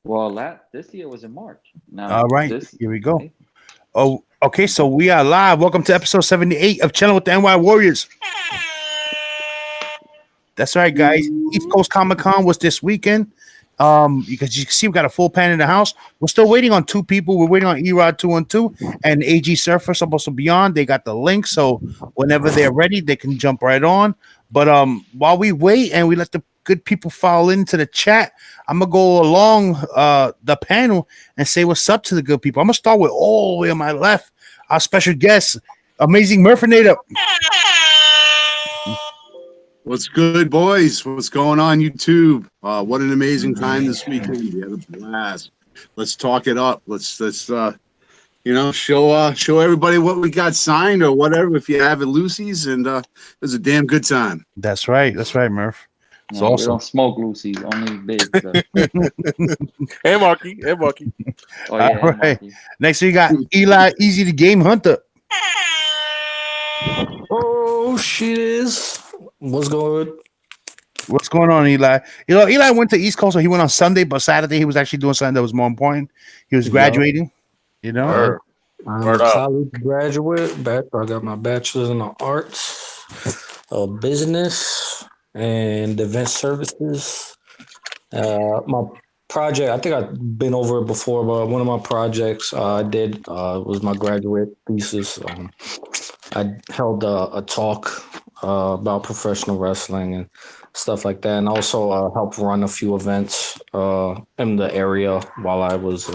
Well, this year was in March. All Now right, this, here we go. eh, Oh, okay. So we are live. Welcome to episode 78 of Chillin with the NY Warriors. That's right, guys. East Coast Comic Con was this weekend. Because you can see we got a full pan in the house. We're still waiting on two people. We're waiting on Erod 212 and AG Surfer supposed to be on. They got the link, so whenever they're ready, they can jump right on. But while we wait and we let the good people file into the chat, I'm gonna go along the panel and say what's up to the good people. I'm gonna start with all the way on my left, our special guest, Amazing Murphinator. What's good, boys? What's going on, YouTube? What an amazing time this weekend. We had a blast. Let's talk it up. Let's show everybody what we got signed or whatever if you have it, Lucy's, and it was a damn good time. That's right. That's right, Murph. It's no, we awesome. don't smoke Lucy's, only big. So. Hey, Marky. Hey, Marky. Oh yeah, All right. Marky. Next, we got Eli Easy the Game Hunter. Oh, shit is. What's going? What's going on, Eli? You know, Eli went to East Coast, so he went on Sunday, but Saturday he was actually doing something that was more important. He was graduating. You know, Word. I'm Word a up. college graduate. I got my bachelor's in the arts of business and event services. My project, I think I've been over it before, but one of my projects I did was my graduate thesis. I held a talk about professional wrestling and stuff like that, and also helped run a few events in the area while I was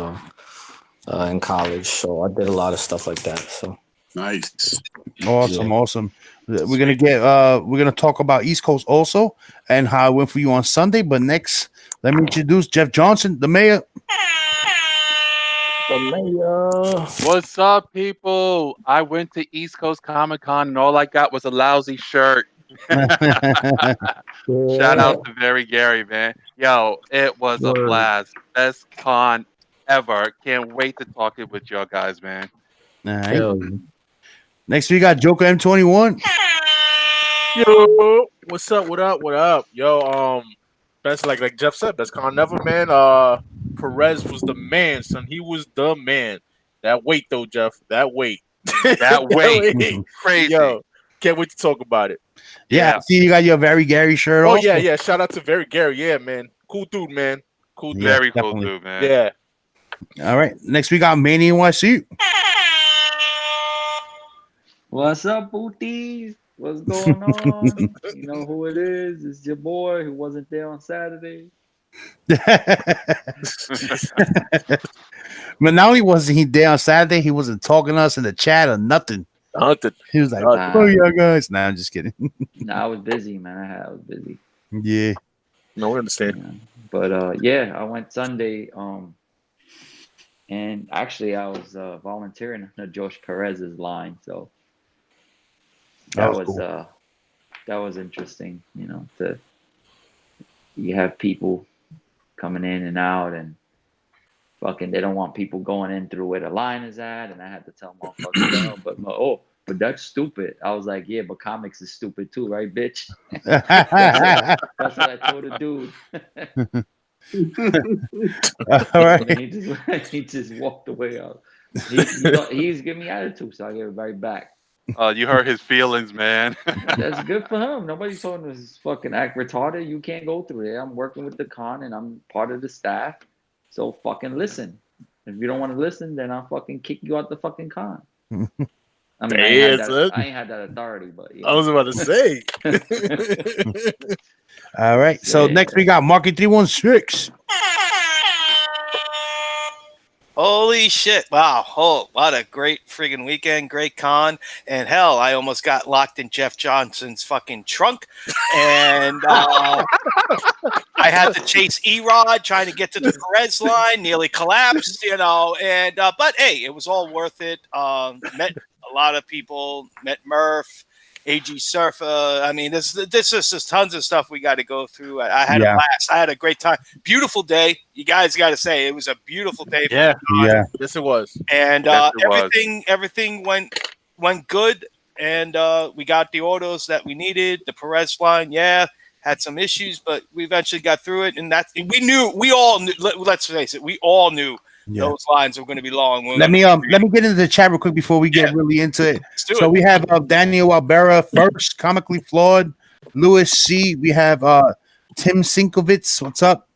in college. So I did a lot of stuff like that. So Nice. awesome. We're gonna talk about East Coast also and how it went for you on Sunday. But next, let me introduce Jeff Johnson, the mayor. the mayor. What's up, people? I went to East Coast Comic Con and all I got was a lousy shirt. Shout Yeah, out to Very Gary, man. Yo, it was a word. blast. Best con ever. Can't wait to talk it with y'all guys, man. All right. Hell yeah. Next, we got Joker M21. Yo, what's up? What up? What up? Yo, best like Jeff said, best con ever, man. Perez was the man, son. He was the man. That weight though, Jeff. That weight. That weight. Crazy. Yo, can't wait to talk about it. Yeah, Yeah. see, you got your very Gary shirt. Oh also. yeah. Shout out to Very Gary. Yeah, man. Cool dude, man. Cool dude. Yeah, Very cool definitely. dude, man. Yeah. All right. Next, we got Manny NYC. What's up, booties? What's going on? You know who it is? It's your boy who wasn't there on Saturday. But not only wasn't he there on Saturday, he wasn't talking to us in the chat or nothing. Hunted. He was like, Nah. "Oh yeah, guys." Nah, I'm just kidding. No, I was busy, man. I was busy. Yeah. No, we understand. Yeah. But yeah, I went Sunday. And actually, I was volunteering on Josh Perez's line, so That that was was cool. that was interesting. You have people coming in and out, and fucking they don't want people going in through where the line is at, and I had to tell motherfuckers, no, but that's stupid. I was like, yeah, but comics is stupid too, right, bitch? That's what I told the dude. All And right. he just walked away. He's giving me attitude, so I gave it right back. You hurt his feelings, man. That's good for him. Nobody's told him to fucking act retarded. You can't go through there. I'm working with the con and I'm part of the staff. So fucking listen. If you don't want to listen, then I'll fucking kick you out the fucking con. I mean, Yeah, son. I ain't had that authority, but I was about to say. All right. So Yeah. next we got Market 316. Holy shit. Wow. Oh, what a great friggin' weekend. Great con. And hell, I almost got locked in Jeff Johnson's fucking trunk. And I had to chase Erod trying to get to the Perez line, nearly collapsed, And but hey, it was all worth it. Met a lot of people, met Murph, AG Surfer. I mean, this is just tons of stuff we got to go through. I had a blast. I had a great time. Beautiful day. You guys got to say it was a beautiful day. Yeah. Yeah. Yes, it was. And Yes, it was. everything went good. And we got the autos that we needed. The Perez line, yeah. had some issues, but we eventually got through it. And we all knew, let's face it, we all knew those lines were going to be long. Let me get into the chat real quick before we get really into it. So we have Daniel Albera first, comically flawed. Lewis C. We have Tim Sinkovitz. What's up?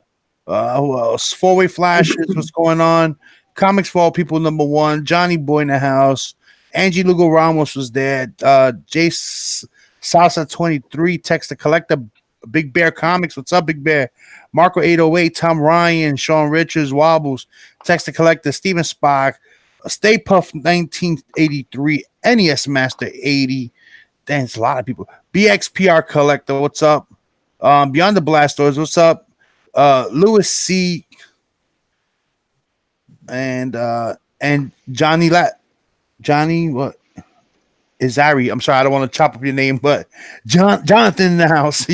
Who else? Four-way flashes. What's going on? Comics for All People #1. Johnny Boy in the house. Angie Lugo Ramos was there. Jace Salsa 23. Text the Collector. Big Bear Comics. What's up, Big Bear? Marco 808. Tom Ryan. Sean Richards. Wobbles. Text the Collector. Steven Spock. Stay Puff 1983. NES Master 80. Dang, it's a lot of people. BXPR Collector. What's up? Beyond the Blast Doors. What's up? Lewis C. And Johnny what? Izari. I'm sorry, I don't want to chop up your name, but Jonathan in the house,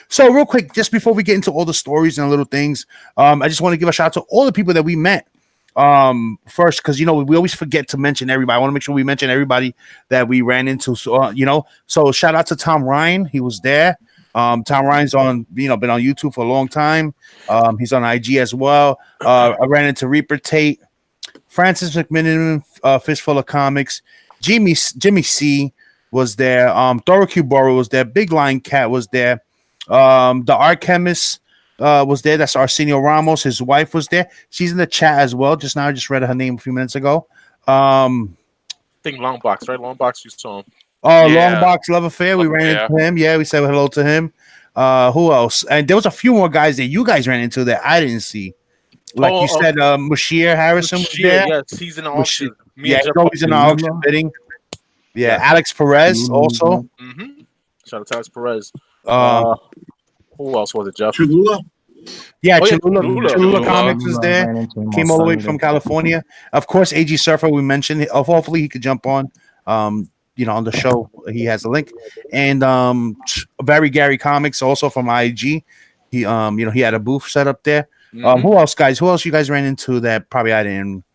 So real quick, just before we get into all the stories and little things, I just want to give a shout out to all the people that we met. First, because we always forget to mention everybody. I want to make sure we mention everybody that we ran into. So so shout out to Tom Ryan, he was there. Tom Ryan's on, been on YouTube for a long time. He's on IG as well. I ran into Reaper Tate, Francis McMiniman, Fistful of Comics, Jimmy C was there. Dora Kubora was there. Big Lion Cat was there. The Art Chemist was there. That's Arsenio Ramos. His wife was there. She's in the chat as well. Just now, I just read her name a few minutes ago. I think Longbox, right? Longbox, you saw him. Oh, yeah. Longbox Love Affair. We ran into him. Yeah, we said hello to him. Who else? And there was a few more guys that you guys ran into that I didn't see. Like you said, Mashir Harrison was there. Yes, he's in the auction. He's always in the auction bidding. Yeah, Alex Perez also. Mm-hmm. Shout out to Alex Perez. Who else was it, Jeff? Cholula? Yeah, Cholula Comics was there. Came all the way from California. Of course, AG Surfer, we mentioned. Hopefully, he could jump on. On the show, he has a link. And Barry Gary Comics, also from IG. He, he had a booth set up there. Mm-hmm. Who else, guys? Who else you guys ran into that probably I didn't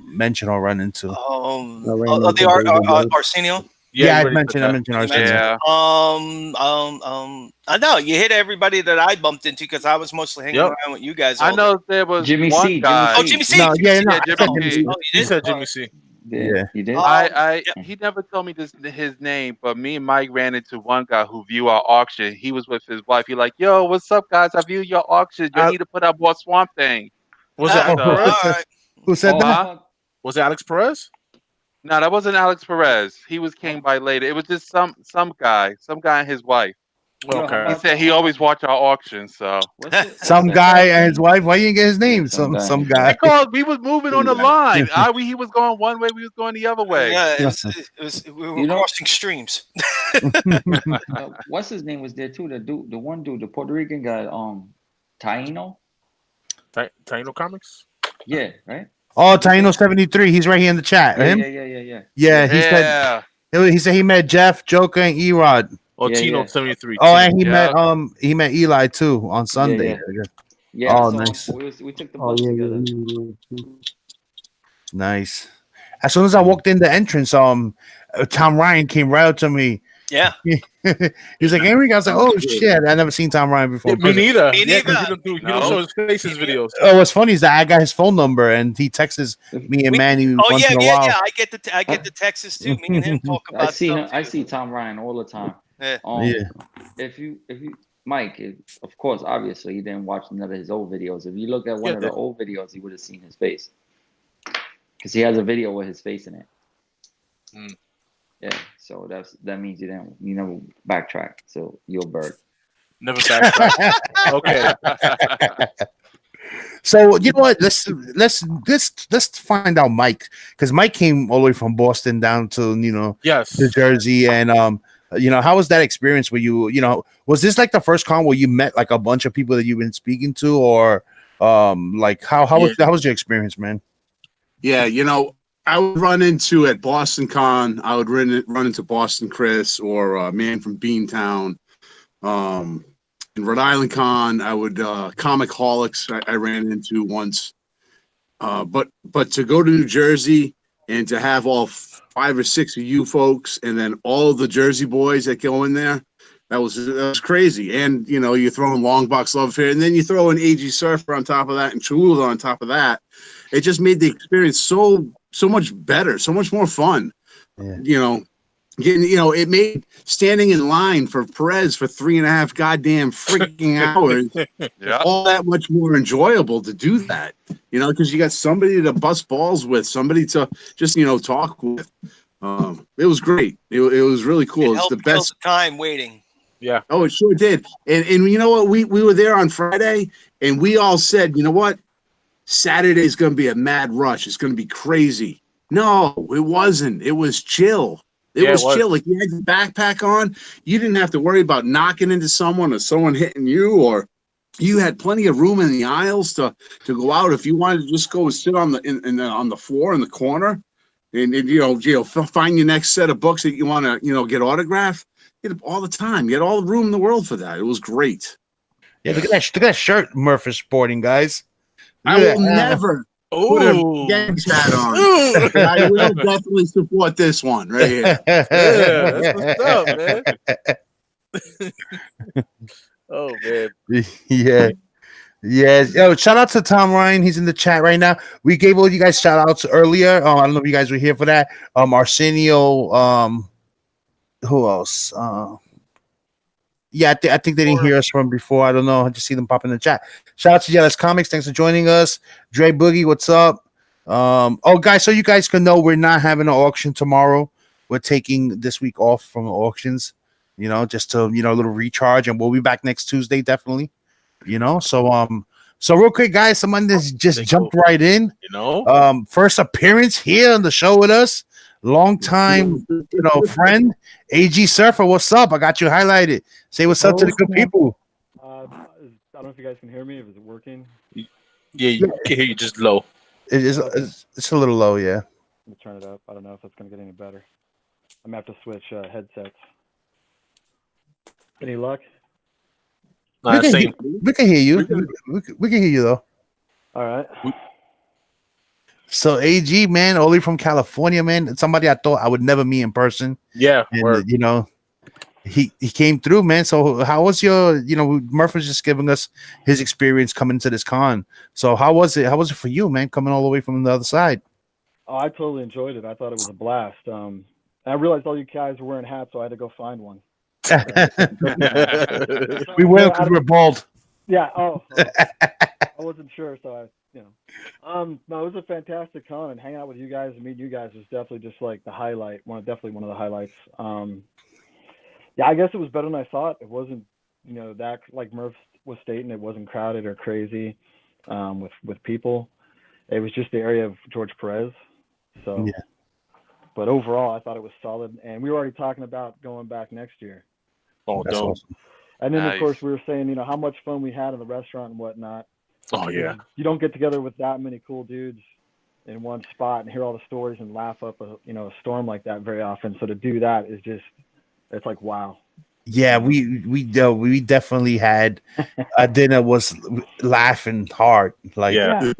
mention or run into? Arsenio. Yeah, I mentioned Arsenio. Yeah. I know you hit everybody that I bumped into because I was mostly hanging around with you guys. I know there was Jimmy one C. guy. Jimmy C. No, Jimmy C. You said Jimmy C. Yeah, you did. He never told me his name, but me and Mike ran into one guy who viewed our auction. He was with his wife. He like, yo, what's up, guys? I view your auction. You need to put up more Swamp Thing. Was it who said that? Was it Alex Perez? No, that wasn't Alex Perez. He came by later. It was just some guy and his wife. Okay. He said he always watch our auctions. So some guy and his wife. Why you didn't get his name? Some guy. Because we was moving on the line. He was going one way. We was going the other way. Yeah, we were crossing streams. What's his name was there too? The one dude, the Puerto Rican guy, Taino. Taino Comics. Yeah, right. Oh, Taino 73. He's right here in the chat. Yeah, him? Yeah. He said he met Jeff, Joker, and Erod. Oh, Tino 73. Oh, and he met Eli too on Sunday. Yeah. Oh, nice. We took the bus together. Nice. As soon as I walked in the entrance, Tom Ryan came right up to me. Yeah. He was like, Henry. I was like, oh shit, I never seen Tom Ryan before. Yeah, me neither. Me neither. You don't show his face in his videos. Oh, what's funny is that I got his phone number and he texts me and Manny once in a while. Yeah. I get the texts too. Me and him talk about. I see Tom Ryan all the time. Yeah. If you Mike, of course, obviously, he didn't watch none of his old videos. If you look at one of the old videos, he would have seen his face because he has a video with his face in it. Mm. Yeah, so that means you never backtrack. So you're a bird. Never backtrack. Okay. So you know what? Let's find out Mike, because Mike came all the way from Boston down to New Jersey, and how was that experience? Where was this like the first con where you met like a bunch of people that you've been speaking to, or how was your experience, man? Yeah, I would run into at Boston Con. I would run into Boston Chris or man from Beantown. In Rhode Island Con, I would Comic Holics. I ran into once. But to go to New Jersey and to have all 5 or 6 of you folks, and then all the Jersey boys that go in there, That was crazy. And you're throwing long box love affair, and then you throw an AG Surfer on top of that and Cholula on top of that. It just made the experience so much better, so much more fun. Yeah. It made standing in line for Perez for 3.5 goddamn freaking hours all that much more enjoyable to do that. Because you got somebody to bust balls with, somebody to just talk with. It was great. It was really cool. It's the best the time waiting. Yeah. Oh, it sure did. And you know what? We were there on Friday, and we all said, you know what? Saturday's going to be a mad rush. It's going to be crazy. No, it wasn't. It was chill. It was chill. Like you had your backpack on. You didn't have to worry about knocking into someone or someone hitting you, or you had plenty of room in the aisles to go out. If you wanted to just go and sit on the floor in the corner and find your next set of books that you want to, get autographed. You had all the time. You had all the room in the world for that. It was great. Yeah, look at that shirt Murph is sporting, guys. I will never put a Yankees hat on. But I will definitely support this one right here. Yeah, that's what's up, man. Oh man. Yeah. Yes. Yo, shout out to Tom Ryan. He's in the chat right now. We gave all you guys shout outs earlier. I don't know if you guys were here for that. Arsenio, who else? Yeah, I think they didn't hear us from before. I don't know. I just see them pop in the chat. Shout out to Jealous Comics. Thanks for joining us. Dre Boogie, what's up? Guys, so you guys can know we're not having an auction tomorrow. We're taking this week off from auctions, just to, a little recharge, and we'll be back next Tuesday, definitely. So real quick, guys, someone just jumped right in. First appearance here on the show with us. Long time, friend, AG Surfer. What's up? I got you highlighted. Say what's up to the good people. I don't know if you guys can hear me. Is it working? Yeah, you can hear you just low. It's a little low, yeah. Let me turn it up. I don't know if that's going to get any better. I'm going to have to switch headsets. Any luck? We can hear you. We can hear you, though. All right. So AG, man, only from California, man. Somebody I thought I would never meet in person. Yeah, and, he came through, man. So how was your, Murph was just giving us his experience coming to this con. So how was it? How was it for you, man, coming all the way from the other side? Oh, I totally enjoyed it. I thought it was a blast. I realized all you guys were wearing hats, so I had to go find one. We will because we're bald. Yeah. I wasn't sure, so no, it was a fantastic con, and hanging out with you guys and meeting you guys was definitely just like the highlight. Definitely one of the highlights. Yeah, I guess it was better than I thought. It wasn't, that like Murph was stating, it wasn't crowded or crazy with people. It was just the area of George Perez. So, yeah. But overall, I thought it was solid, and we were already talking about going back next year. Oh, that's awesome. And then, of course, we were saying, how much fun we had in the restaurant and whatnot. Oh, yeah. You don't get together with that many cool dudes in one spot and hear all the stories and laugh up a storm like that very often. So to do that is just, it's like, wow. Yeah, we definitely had a dinner was laughing hard. Like, it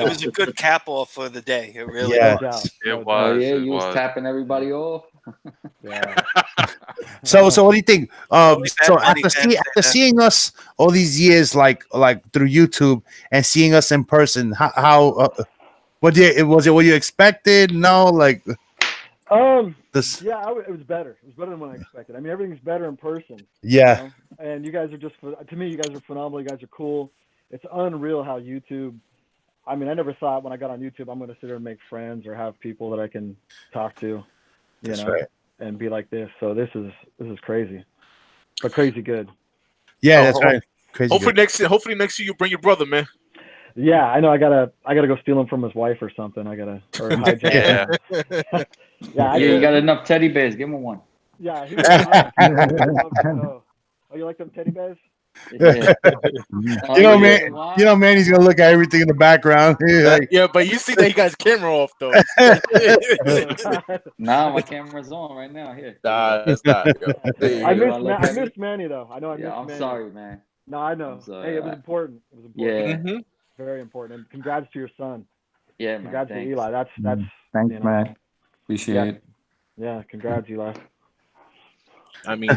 was a good cap off for the day. It really was. It was. Oh yeah, you was tapping everybody off. Yeah. So what do you think? So after seeing us all these years, like through YouTube and seeing us in person, how was it what you expected? No, like. Yeah, it was better. It was better than what I expected. I mean, everything's better in person. Yeah. And you guys are to me, you guys are phenomenal. You guys are cool. It's unreal how YouTube. I mean, I never thought when I got on YouTube I'm going to sit here and make friends or have people that I can talk to, and be like this. So this is crazy, but crazy good. Yeah, that's right. Crazy hopefully next year you bring your brother, man. Yeah, I know. I gotta go steal him from his wife or something. Yeah. You got enough teddy bears. Give him one. Yeah. Oh, you like them teddy bears? Yeah. Man, he's gonna look at everything in the background. Yeah, but you see that he got his camera off though. Nah, my camera's on right now. Here. Nah, that's not. I missed Manny though. I know. I'm Manny. sorry, man. No, I know. Hey, it was important. Yeah. Mm-hmm. Very important. And congrats to your son. Yeah, man. Congrats to Eli. That's thanks, man. Appreciate it. Yeah, congrats, Eli. I mean,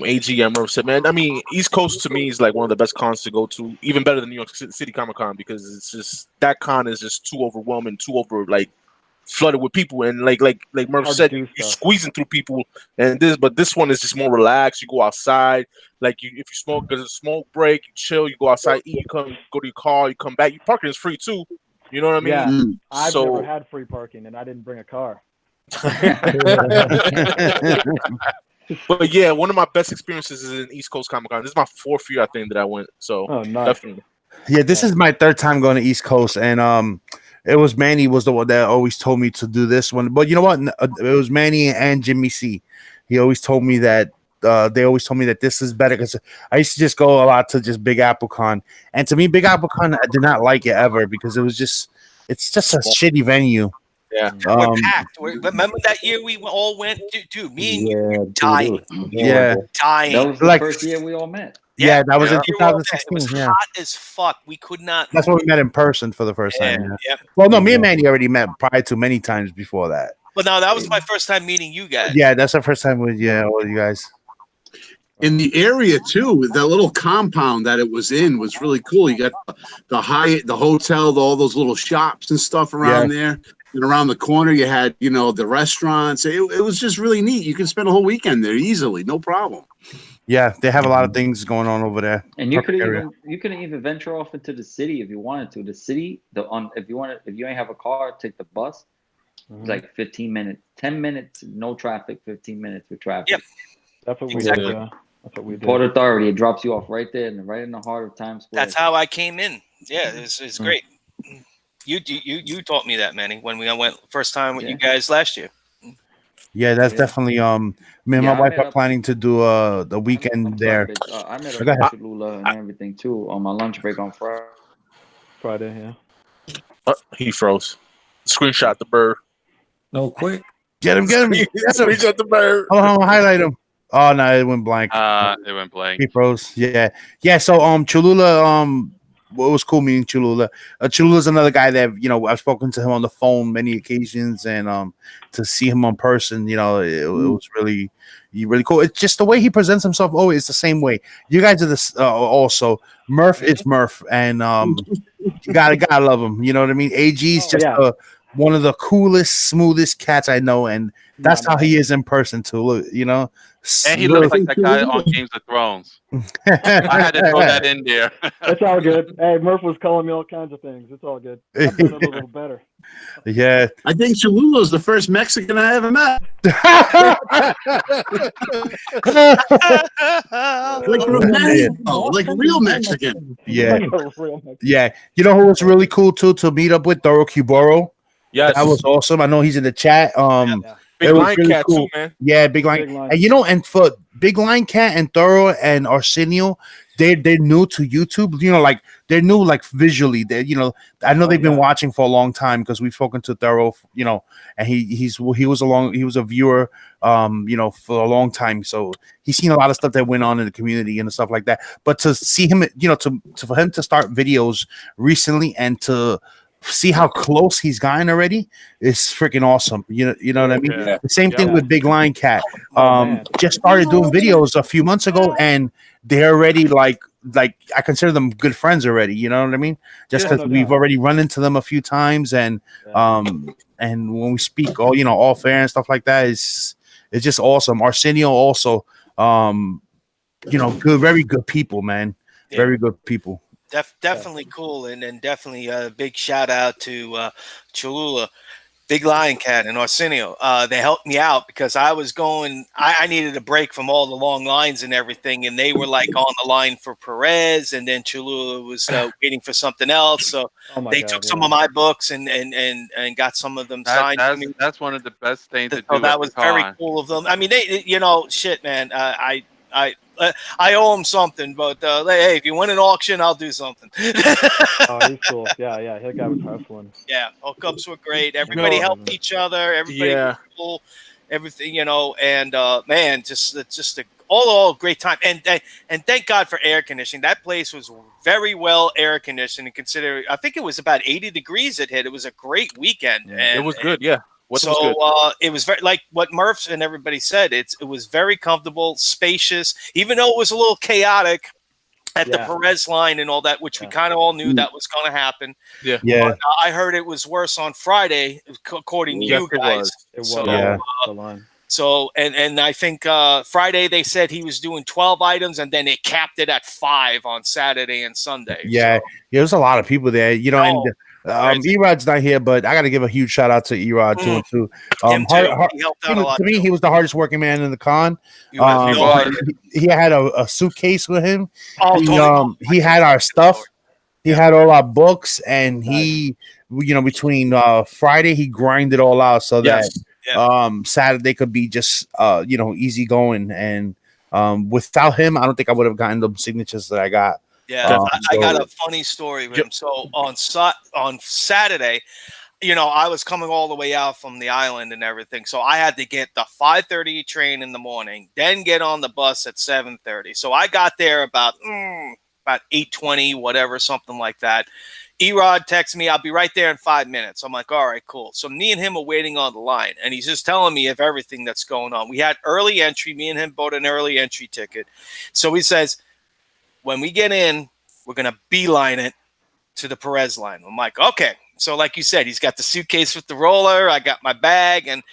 AG and Murph said, man. I mean, East Coast to me is like one of the best cons to go to, even better than New York City Comic Con, because it's just that con is just too overwhelming, too over like flooded with people, and like Murph Hard to said, do you're stuff. squeezing through people, and this one is just more relaxed. You go outside, like if you smoke, there's a smoke break, you chill, you go outside, eat, you go to your car, you come back. Your parking is free too. You know what I mean? Yeah, Mm. I've never So, had free parking, and I didn't bring a car. but yeah, one of my best experiences is in East Coast Comic Con. This is my 4th year, I think, that I went. So Oh, nice. definitely. Yeah, this is my 3rd time going to East Coast, and it was Manny was the one that always told me to do this one. But you know what? It was Manny and Jimmy C. He always told me that they always told me that this is better because I used to just go a lot to just Big Apple Con, and to me, Big Apple Con, I did not like it ever because it's just a shitty venue. Yeah. We're packed. Remember that year we all went? Dude, me and you dude, dying. it was Yeah. horrible. Dying. That was the Like- first year we all met. Yeah, that was in we were all dead. It was 2016. Yeah, hot as fuck. We could not. that's when we met in person for the first time. Yeah. Yeah. Well, no, me and Manny already met prior to many times before that. But no, that was my first time meeting you guys. Yeah, that's the first time with all you guys. In the area too, that little compound that it was in was really cool. You got the Hyatt, the hotel, all those little shops and stuff around there. And around the corner, you had, the restaurants. It was just really neat. You could spend a whole weekend there easily, no problem. Yeah, they have a lot of things going on over there. And you Perfect could area. even venture off into the city if you wanted to. The city, if you ain't have a car, take the bus. It's like 15 minutes, 10 minutes, no traffic, 15 minutes with traffic. Yep. That's what we Exactly. did. Yeah. That's what we did. Port Authority, it drops you off right there, right in the heart of Times Square. That's how I came in. Yeah, it's great. You taught me that, Manny, when I went first time with you guys last year. Yeah, that's definitely me and my I wife met are up- planning to do the weekend there. I met Go up ahead. with Cholula and everything too on my lunch break on Friday. Yeah. He froze. Screenshot the bird. No, quick. Get him. Screenshot the bird. Hold on, highlight him. Oh no, it went blank. It went blank. He froze. Yeah. So Cholula, what was cool meeting Cholula. Cholula's another guy that I've spoken to him on the phone many occasions, and to see him on person, it was really cool. It's just the way he presents himself. Oh, it's the same way. You guys are this also. Murph is Murph, and you gotta love him. You know what I mean? AG's just one of the coolest, smoothest cats I know, and that's how he is in person too. Look, And he looks like that guy on Games of Thrones. I had to throw that in there. It's all good. Hey, Murph was calling me all kinds of things. It's all good. I'm doing a little better. Yeah. I think Cholula's the first Mexican I ever met. Like real Mexican. Yeah. Yeah. You know who was really cool too to meet up with? Doro Cuboro. Yes. That was awesome. I know he's in the chat. Big it was Lion really Cat cool. too, man. Yeah, Big Lion. And for Big Lion Cat and Thorough and Arsenio, they're new to YouTube. Like they're new, like visually. They, I know they've been watching for a long time because we've spoken to Thorough, and he was a viewer, for a long time. So he's seen a lot of stuff that went on in the community and stuff like that. But to see him, for him to start videos recently and to see how close he's gotten already is freaking awesome. You know what I mean? Yeah. The same thing with Big Lion Cat. Man. Just started doing videos a few months ago, and they're already like I consider them good friends already. You know what I mean? Just because we've already run into them a few times, and when we speak all fair and stuff like that, it's just awesome. Arsenio also, good, very good people, man. Yeah. Very good people. Definitely cool, and definitely a big shout out to Cholula, Big Lion Cat, and Arsenio. They helped me out because I was going. I needed a break from all the long lines and everything, and they were like on the line for Perez, and then Cholula was waiting for something else. So they took some of my books and got some of them signed. That's one of the best things to do. So that was very cool of them. I mean, they shit, man. I owe him something, but hey, if you win an auction, I'll do something. Oh, he's cool. Yeah, that guy was hustling. Yeah, hookups were great. Everybody helped each other. Everybody was cool. Everything, and man, it's just a all great time. And thank God for air conditioning. That place was very well air conditioned. And consider, I think it was about 80 degrees it hit. It was a great weekend. And it was good. Yeah. What So was good? it was very like what Murph and everybody said. It was very comfortable, spacious, even though it was a little chaotic at the Yeah. Perez line and all that, which we Yeah. kind of all knew that was going to happen. Yeah. Yeah. But I heard it was worse on Friday, according to Yes, you it guys. was. It was So, Yeah. the line. so and I think Friday they said he was doing 12 items, and then they capped it at 5 on Saturday and Sunday. Yeah, So, there's a lot of people there, you know, and crazy. Erod's not here, but I got to give a huge shout out to Erod too and two. him too. He helped out a lot. To me, too. he was the hardest working man in the con. He was. he was. He had a suitcase with him. Oh, totally. He had our stuff. He had all our books, and he, you know, between Friday he grinded all out so Yes. that Saturday could be just you know, easy going. And without him, I don't think I would have gotten the signatures that I got. Yeah, I got a funny story with him. So on Saturday, you know, I was coming all the way out from the island and everything, so I had to get the 5:30 train in the morning, then get on the bus at 7:30. So I got there about 8:20, whatever, something like that. Erod texts me, "I'll be right there in 5 minutes." I'm like, "All right, cool." So me and him are waiting on the line, and he's just telling me of everything that's going on. We had early entry. Me and him bought an early entry ticket. So he says, when we get in, we're going to beeline it to the Perez line. I'm like, okay. So like you said, he's got the suitcase with the roller. I got my bag, and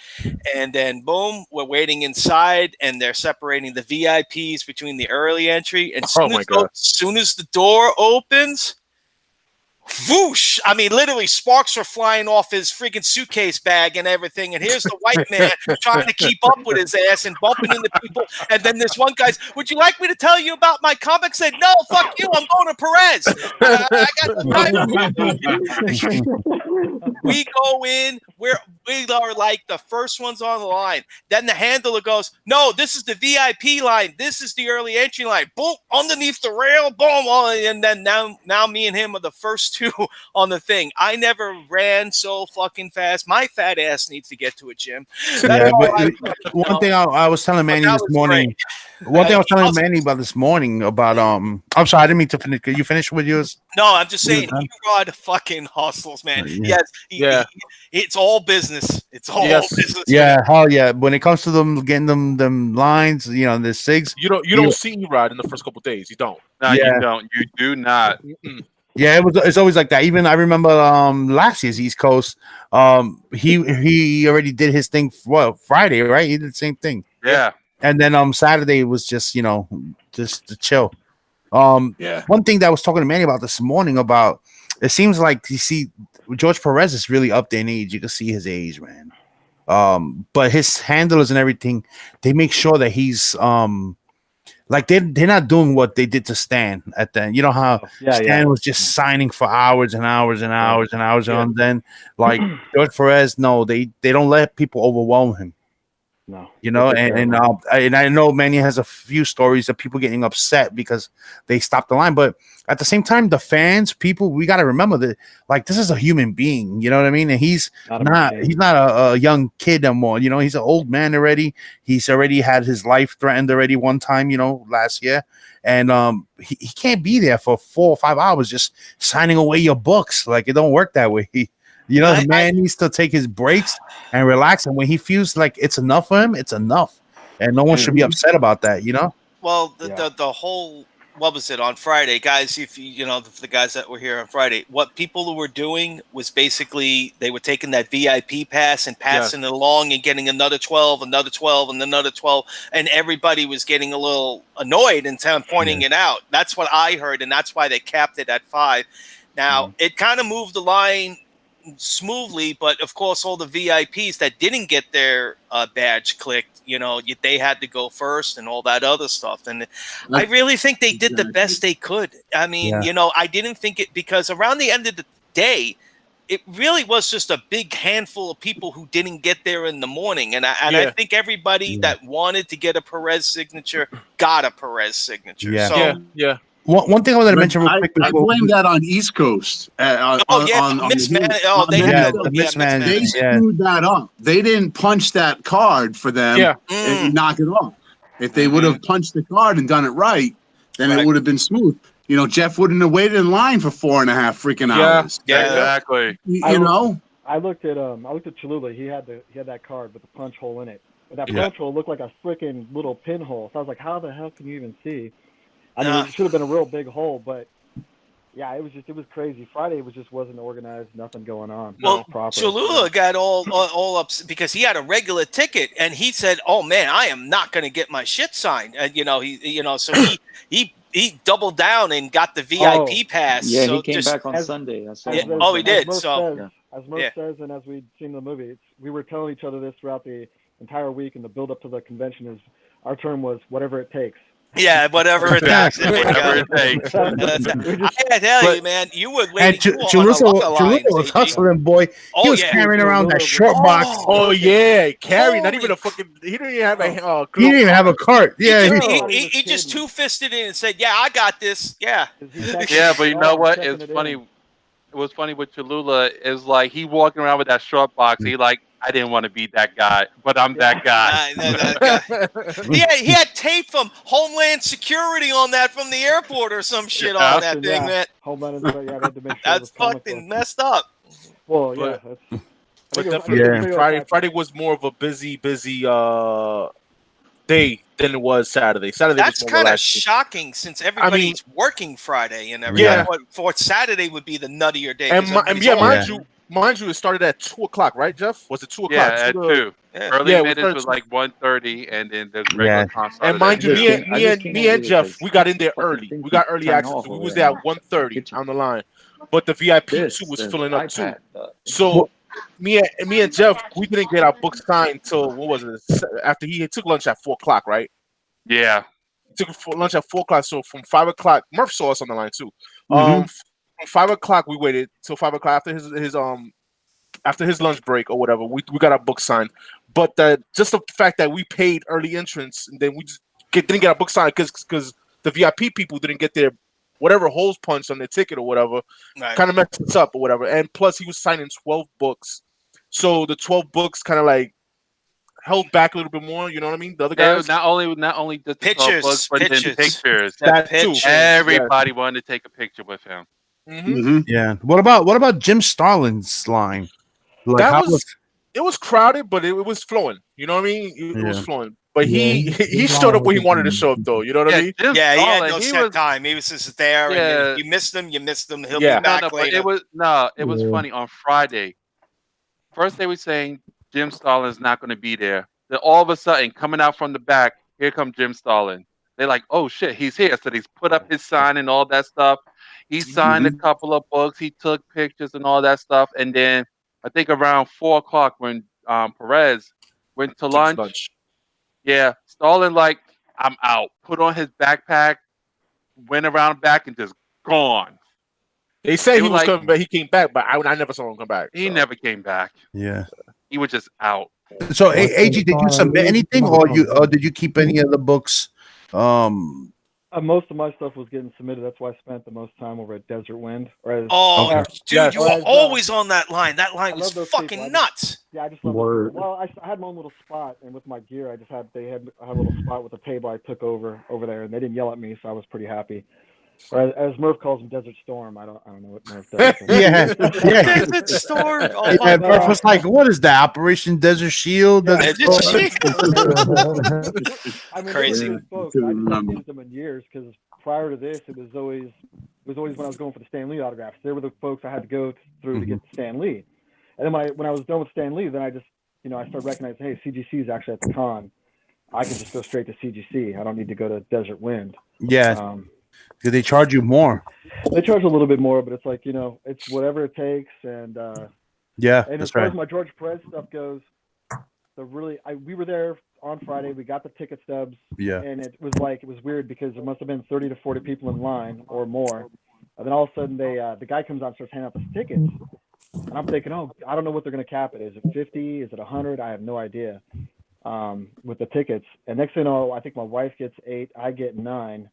then boom, we're waiting inside, and they're separating the VIPs between the early entry. And soon as the door opens, whoosh! I mean, literally, sparks are flying off his freaking suitcase bag and everything. And here's the white man trying to keep up with his ass and bumping into people. And then this one guy's, "Would you like me to tell you about my comic?" Said, "No, fuck you. I'm going to Perez. I got the time." We go in. We are like the first ones on the line. Then the handler goes, "No, this is the VIP line. This is the early entry line." Boom, underneath the rail, boom, and then now me and him are the first two on the thing. I never ran so fucking fast. My fat ass needs to get to a gym. Yeah, but one thing I was telling Manny this morning. One thing I was telling Manny about this morning about I'm sorry, I didn't mean to finish. Could you finish with yours? No, I'm just saying, Erod fucking hustles, man. Yes, it's all business. It's all business. Yeah, hell yeah. When it comes to them getting them lines, you know, the SIGs. You don't see Erod in the first couple of days. You don't. No, you don't. You do not. Yeah, it's always like that. Even I remember last year's East Coast. He already did his thing. Friday, right? He did the same thing. Yeah. And then Saturday was just, you know, just to chill. One thing that I was talking to Manny about this morning about, it seems like you see George Perez is really up there in age. You can see his age, man. But his handlers and everything, they make sure that he's like they're not doing what they did to Stan at the end. You know how Stan was just signing for hours and hours and hours and hours, and then like George Perez, no, they don't let people overwhelm him. No, you know, and I know Manny has a few stories of people getting upset because they stopped the line, but at the same time, the fans, people, we got to remember that like this is a human being, you know what I mean? And he's not a young kid anymore, you know. He's an old man already. He's already had his life threatened already one time, you know, last year, and he can't be there for 4 or 5 hours just signing away your books. Like it don't work that way. You know, the man needs to take his breaks and relax. And when he feels like it's enough for him, it's enough. And no one should be upset about that, you know? Well, the whole, what was it, on Friday, guys, if you know, the guys that were here on Friday, what people were doing was basically they were taking that VIP pass and passing it along and getting another 12, another 12, and another 12. And everybody was getting a little annoyed and pointing it out. That's what I heard. And that's why they capped it at 5. Now, it kind of moved the line smoothly, but of course all the VIPs that didn't get their badge clicked, you know, they had to go first and all that other stuff. And I really think they did the best they could. I mean, you know, I didn't think it, because around the end of the day, it really was just a big handful of people who didn't get there in the morning. And I think everybody that wanted to get a Perez signature got a Perez signature. One thing I wanted to mention real quick. I blame that on East Coast. They screwed that up. They didn't punch that card for them and knock it off. If they would have punched the card and done it right, then it would have been smooth. You know, Jeff wouldn't have waited in line for 4.5 freaking hours. Yeah, exactly. You know? I looked at Cholula. He had that card with the punch hole in it. But that Yeah. punch hole looked like a freaking little pinhole. So I was like, how the hell can you even see? I mean, Nah. it should have been a real big hole, but yeah, it was crazy. Friday wasn't organized, nothing going on. Well, proper. Cholula got all up because he had a regular ticket, and he said, "Oh man, I am not going to get my shit signed." And so he doubled down and got the VIP pass. Yeah, so he came just back on as- Sunday. I saw Yeah. him on Oh, he Sunday. did. Murph So says, Yeah. as Murph says, and as we'd seen in the movie, we were telling each other this throughout the entire week, and the build up to the convention is our term was whatever it takes. yeah, whatever it takes. There you Whatever go. it takes. I tell you, man, you were And waiting on the Cholula lines, was AG. hustling, boy. Oh, He was yeah. carrying around that short box. Oh yeah, carry. Not Holy even a fucking. He didn't even have a. He didn't even have a cart. He Yeah. just, he was he just kidding. two-fisted in and said, "Yeah, I got this." Yeah. Yeah, but you know what? It's funny. It was funny with Cholula is like he walking around with that short box. He like, I didn't want to be that guy, but I'm that guy. He had tape from Homeland Security on that from the airport or some shit on that thing, man. Homeland, they had to make sure That's fucking messed up. Well, yeah, but definitely Friday was more of a busy day than it was Saturday. That's was more kind of relaxing. shocking since everybody's working Friday and everything. Yeah. For Saturday would be the nuttier day. And mind you, it started at 2:00, right, Jeff? Was it 2:00? Yeah, at 2. Yeah. Early Yeah, minutes was like 1:30, and then the regular concert. And mind you, me and Jeff, we got in there early. We got early access. So we was there at 1:30 on the line. But the VIP too was filling up too. So me and Jeff, we didn't get our book signed till what was it? After he took lunch at 4:00, right? Yeah. He took lunch at 4:00. So from 5:00, Murph saw us on the line too. Mhm. From 5:00, we waited till 5:00 after his lunch break or whatever. We got our book signed. But just the fact that we paid early entrance and then we just didn't get our book signed because the VIP people didn't get their whatever holes punched on their ticket or whatever, kind of messed us up or whatever. And plus, he was signing 12 books, so the 12 books kind of like held back a little bit more. You know what I mean? The other guys, not only just the 12 books, but then pictures. That too. Everybody wanted to take a picture with him. Yeah. What about Jim Starlin's line? Like, it was crowded, but it was flowing. You know what I mean? It was flowing. But he showed up when he wanted to show up, though. You know what I mean? Yeah, he had no set time. He was just there, and if you missed him, you missed him. He'll be back later. But it was funny on Friday. First, they were saying Jim Starlin's not going to be there. Then all of a sudden, coming out from the back, here comes Jim Starlin. They're like, "Oh shit, he's here!" So he's put up his sign and all that stuff. He signed a couple of books. He took pictures and all that stuff. And then I think around 4:00 when Perez went to lunch. Yeah, Starlin like, I'm out. Put on his backpack, went around back and just gone. They say he was coming back. He came back, but I never saw him come back. He never came back. Yeah, he was just out. So, AG, did you submit anything, or did you keep any of the books? Most of my stuff was getting submitted. That's why I spent the most time over at Desert Wind. Dude, you were always on that line. That line was fucking nuts. I just love it. Well, I had my own little spot, and with my gear, I had a little spot with a table I took over there, and they didn't yell at me, so I was pretty happy. Or as Murph calls him, Desert Storm. I don't know what Murph does. Desert Storm. Oh, yeah, Murph was like, "What is that? Operation Desert Shield?" I mean, crazy. Folks, I haven't used them in years because prior to this, it was always when I was going for the Stan Lee autographs. They were the folks I had to go through to get Stan Lee. And then when I was done with Stan Lee, then I just I started recognizing, hey, CGC is actually at the con. I can just go straight to CGC. I don't need to go to Desert Wind. Yeah. Did they charge you more? They charge a little bit more, but it's like, it's whatever it takes. And and as far as my George Perez stuff goes, we were there on Friday. We got the ticket stubs. Yeah. And it was weird because there must have been 30 to 40 people in line or more. And then all of a sudden the guy comes out and starts handing out the tickets. And I'm thinking, I don't know what they're going to cap it. Is it 50? Is it 100? I have no idea with the tickets. And next thing you know, I think my wife gets 8. I get 9.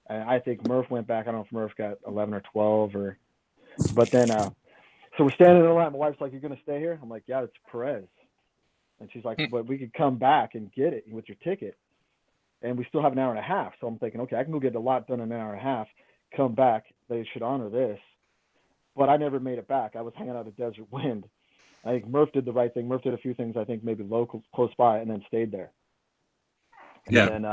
And I think Murph went back. I don't know if Murph got 11 or 12 but then, so we're standing in the line. My wife's like, "You're going to stay here?" I'm like, "Yeah, it's Perez." And she's like, "But we could come back and get it with your ticket." And we still have an hour and a half. So I'm thinking, okay, I can go get a lot done in an hour and a half, come back. They should honor this. But I never made it back. I was hanging out at Desert Wind. I think Murph did the right thing. Murph did a few things I think maybe local, close by, and then stayed there. And Yeah. then,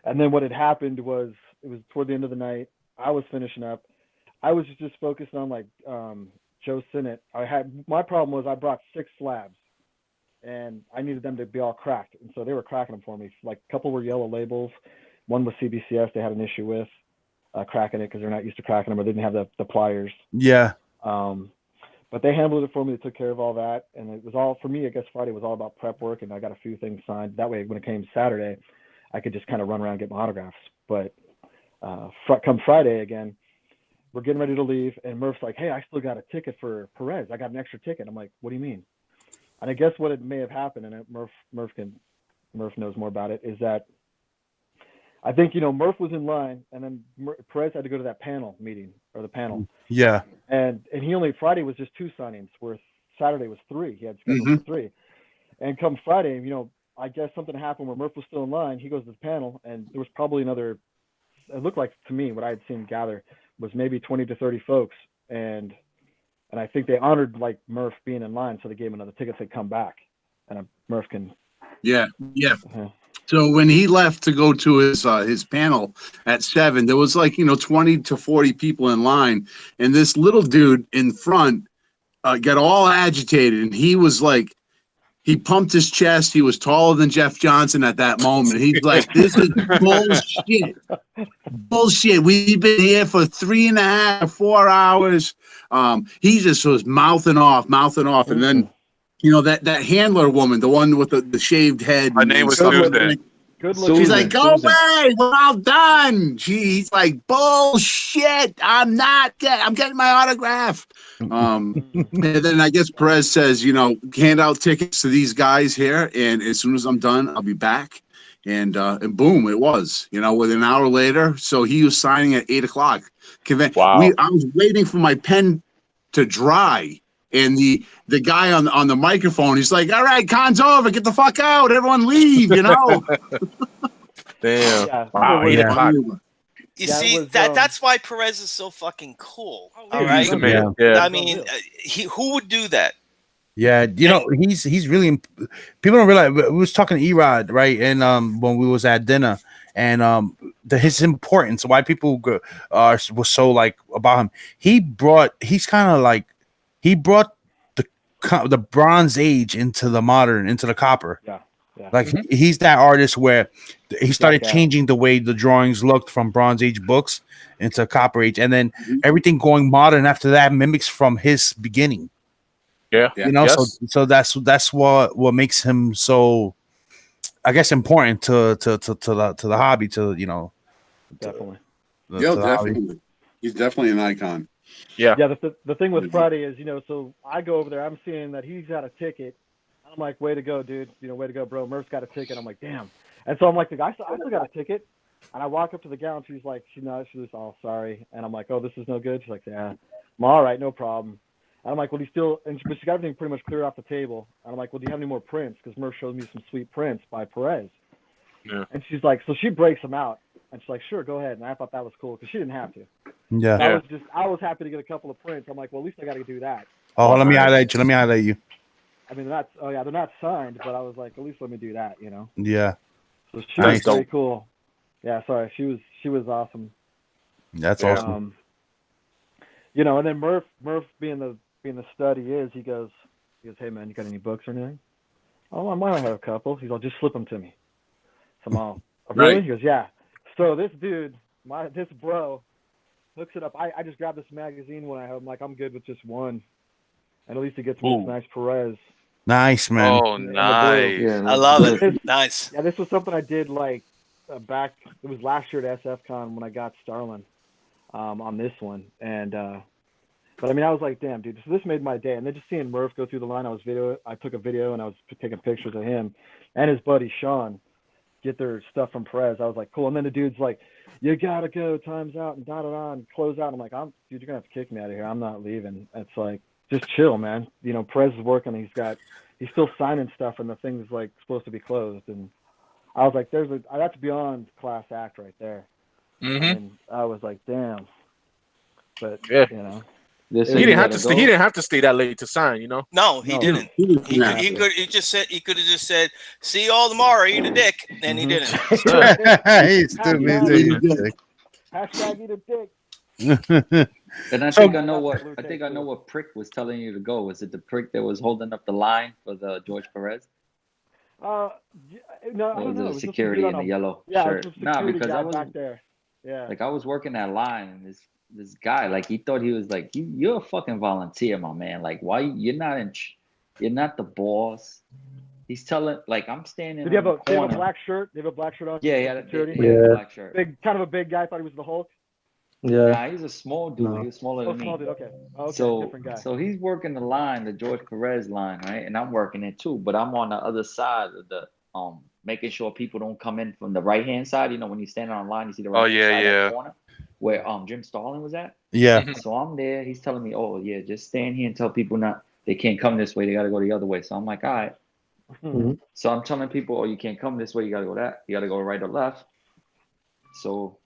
and then what had happened was it was toward the end of the night. I was finishing up. I was just focused on like Joe Sinnott. My problem was I brought 6 slabs, and I needed them to be all cracked, and so they were cracking them for me. Like a couple were yellow labels. One was CBCS. They had an issue with cracking it because they're not used to cracking them, or they didn't have the pliers. Yeah. But they handled it for me. They took care of all that, and it was all for me. I guess Friday was all about prep work, and I got a few things signed. That way, when it came Saturday, I could just kind of run around and get my autographs. But come Friday again, we're getting ready to leave, and Murph's like, "Hey, I still got a ticket for Perez. I got an extra ticket." I'm like, "What do you mean?" And I guess what it may have happened, and Murph knows more about it, is that I think Murph was in line, and then Perez had to go to that panel meeting or the panel. Yeah. And he only Friday was just 2 signings, where Saturday was 3. He had scheduled for 3. And come Friday, I guess something happened where Murph was still in line. He goes to the panel, and there was probably another. It looked like to me what I had seen gather was maybe 20 to 30 folks, and I think they honored like Murph being in line, so they gave him another ticket to come back, and Murph can. Yeah. So when he left to go to his panel at 7, there was like 20 to 40 people in line, and this little dude in front got all agitated, and he was like, he pumped his chest. He was taller than Jeff Johnson at that moment. He's like, "This is bullshit, bullshit. We've been here for 3.5, 4 hours." He just was mouthing off, and then. That handler woman, the one with the shaved head. Her name was Susan. Good looking. She's like, "Go away, we're all done." He's like, "Bullshit, I'm getting my autograph." And then I guess Perez says, hand out tickets to these guys here, and as soon as I'm done, I'll be back. And boom, it was, with an hour later. So he was signing at 8:00. Wow. I was waiting for my pen to dry. And the guy on the microphone, he's like, "All right, con's over. Get the fuck out. Everyone leave." Damn. Yeah. Wow. 8:00. You see, that's why Perez is so fucking cool. All He's right. amazing. Yeah. I mean, who would do that? Yeah, he's really. People don't realize we was talking to Erod, right? And when we was at dinner, and his importance, why people was so like about him. He brought the Bronze Age into the copper. Yeah. Like he's that artist where he started changing the way the drawings looked from Bronze Age books into Copper Age, and then everything going modern after that mimics from his beginning. Yeah. So that's what makes him so, I guess, important to the hobby. Definitely. Definitely. He's definitely an icon. Yeah. The thing with Friday is, so I go over there. I'm seeing that he's got a ticket. I'm like, "Way to go, dude! Way to go, bro. Murph's got a ticket." I'm like, "Damn!" And so I'm like, "The guy, I still got a ticket." And I walk up to the gal, and she's like, she's just all sorry. And I'm like, "Oh, this is no good." She's like, "Yeah." I'm all right, no problem. And I'm like, "Well, but she got everything pretty much cleared off the table." And I'm like, "Well, do you have any more prints?" Because Murph showed me some sweet prints by Perez. Yeah. And she's like, so she breaks them out, and she's like, "Sure, go ahead." And I thought that was cool because she didn't have to. Yeah. I was happy to get a couple of prints. I'm like, "Well, at least I got to do that." Oh, let me highlight you. I mean, they're not signed, but I was like, at least let me do that, Yeah. So she was very cool. Yeah, sorry, she was awesome. That's awesome. And then Murph being the stud he is, he goes, "Hey man, you got any books or anything?" "Oh, I might have a couple." He's like, "Just slip them to me." So I'm all, "Oh, really?" He goes, "Yeah." So this dude, this bro, hooks it up. I just grabbed this magazine when I'm like, I'm good with just one, and at least it gets me this nice Perez. Nice, man. Oh, nice. Yeah, I love it. Nice. Yeah, this was something I did like back. It was last year at SFCon when I got Starlin on this one, and but I mean, I was like, "Damn, dude, so this made my day." And then just seeing Murph go through the line, I took a video and I was taking pictures of him and his buddy Sean get their stuff from Perez. I was like, cool. And then the dude's like, "You gotta go, time's out," and and close out. I'm like, "Dude, you're gonna have to kick me out of here. I'm not leaving." It's like, just chill, man. Perez is working. He's still signing stuff, and the thing's like supposed to be closed. And I was like, that's beyond class act right there. Mm-hmm. And I was like, damn. But They said He you didn't have gotta to stay. He go. didn't have to stay that late to sign. You know. No, he No. didn't. He didn't He have could. He to. could. He just said. He could have just said, "See you all tomorrow. Eat a dick," and he didn't. He's stupid. Hashtag- Hashtag eat a dick. And I So- think I know That's what blue I tape, think I know too. what prick was telling you to go. Was it the prick that was holding up the line for the George Perez? No, I Or don't know. was It it was just a security dude in on the a- yellow Yeah, shirt? it was a Nah, security because guy I was back there. Yeah. like I was working that line, and this guy, like, he thought he was like, you're a fucking volunteer, my man. Like, why you're not you're not the boss. He's telling, like, I'm standing Did he on have the a? They have a corner. black shirt. They have a black shirt on. Yeah, for he had a security. a black shirt. Big, kind of a big guy. Thought he was the Hulk. Yeah. Nah, he's a small dude. No. He was smaller Oh, than small me. dude. Okay. Okay. So Different guy. so he's working the line, the George Perez line, right? And I'm working it too, but I'm on the other side of the making sure people don't come in from the right hand side. You know, when you stand on line, you see the right hand yeah, side of yeah. the corner where Jim Starlin was at. Yeah. So I'm there. He's telling me, oh yeah, just stand here and tell people they can't come this way. They got to go the other way. So I'm like, all right. Mhm. So I'm telling people, oh, you can't come this way. You got to go that. You got to go right or left. So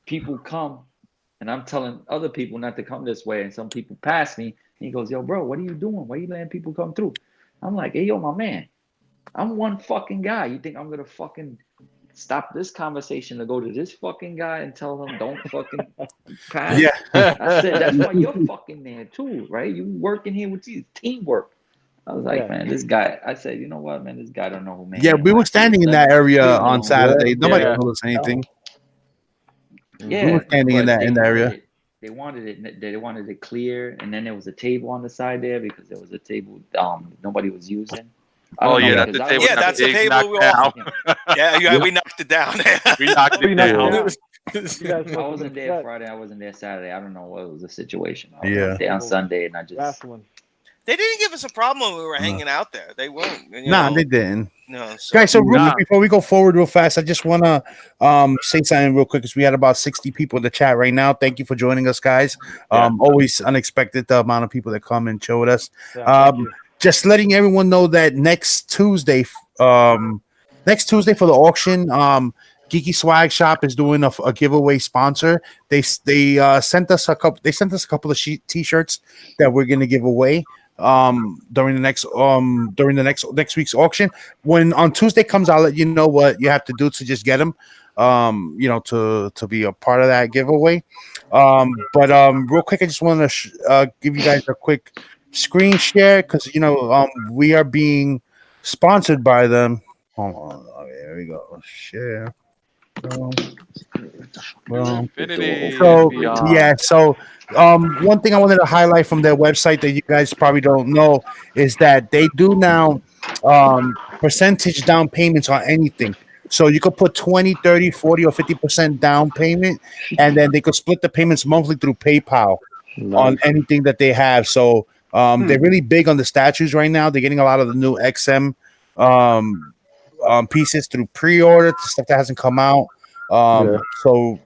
people come, and I'm telling other people not to come this way, and some people pass me. And he goes, yo, bro, what are you doing? Why are you letting people come through? I'm like, hey, yo, my man, I'm one fucking guy. You think I'm gonna fucking stop this conversation to go to this fucking guy and tell him don't fucking pass? Yeah. I said, that's why you're fucking there too, right? You working here with you, teamwork. I was like, Yeah. man, this guy. I said, you know what, man, this guy don't know who man. Yeah, we were standing in that area Leave him on alone. Saturday. Nobody Yeah. told us anything. Yeah, We were standing in but that area. They wanted it. They wanted it clear, and then there was a table on the side there because there was a table nobody was using. I Oh don't know, yeah, Yeah. that's the because I table. was- Yeah, that that's the Big table knocked we all- down. Yeah, we knocked it down. We knocked We it knocked it down. down. You guys I must have wasn't been there upset. Friday. I wasn't there Saturday. I don't know what was the situation. I was Yeah. there on Sunday, and I just Wrestling. They didn't give us a problem when we were hanging out there. They weren't. You Nah, know, they didn't. no. So. Guys, so real Nah. quick, before we go forward real fast, I just want to say something real quick because we had about 60 people in the chat right now. Thank you for joining us, guys. Always unexpected the amount of people that come and chill with us. Yeah, thank you. Just letting everyone know that next Tuesday for the auction, Geeky Swag Shop is doing a giveaway sponsor. They sent us a couple. They sent us a couple of t-shirts that we're gonna give away during the next week's auction. When on Tuesday comes, I'll let you know what you have to do to just get them. To be a part of that giveaway. But real quick, I just want to give you guys a quick screen share because we are being sponsored by them. Hold on, okay, there we go. Share. Infinity. So beyond. yeah, so one thing I wanted to highlight from their website that you guys probably don't know is that they do now percentage down payments on anything. So you could put 20, 30, 40, or 50% down payment, and then they could split the payments monthly through PayPal on anything that they have. So they're really big on the statues right now. They're getting a lot of the new XM pieces through pre-order, stuff that hasn't come out. So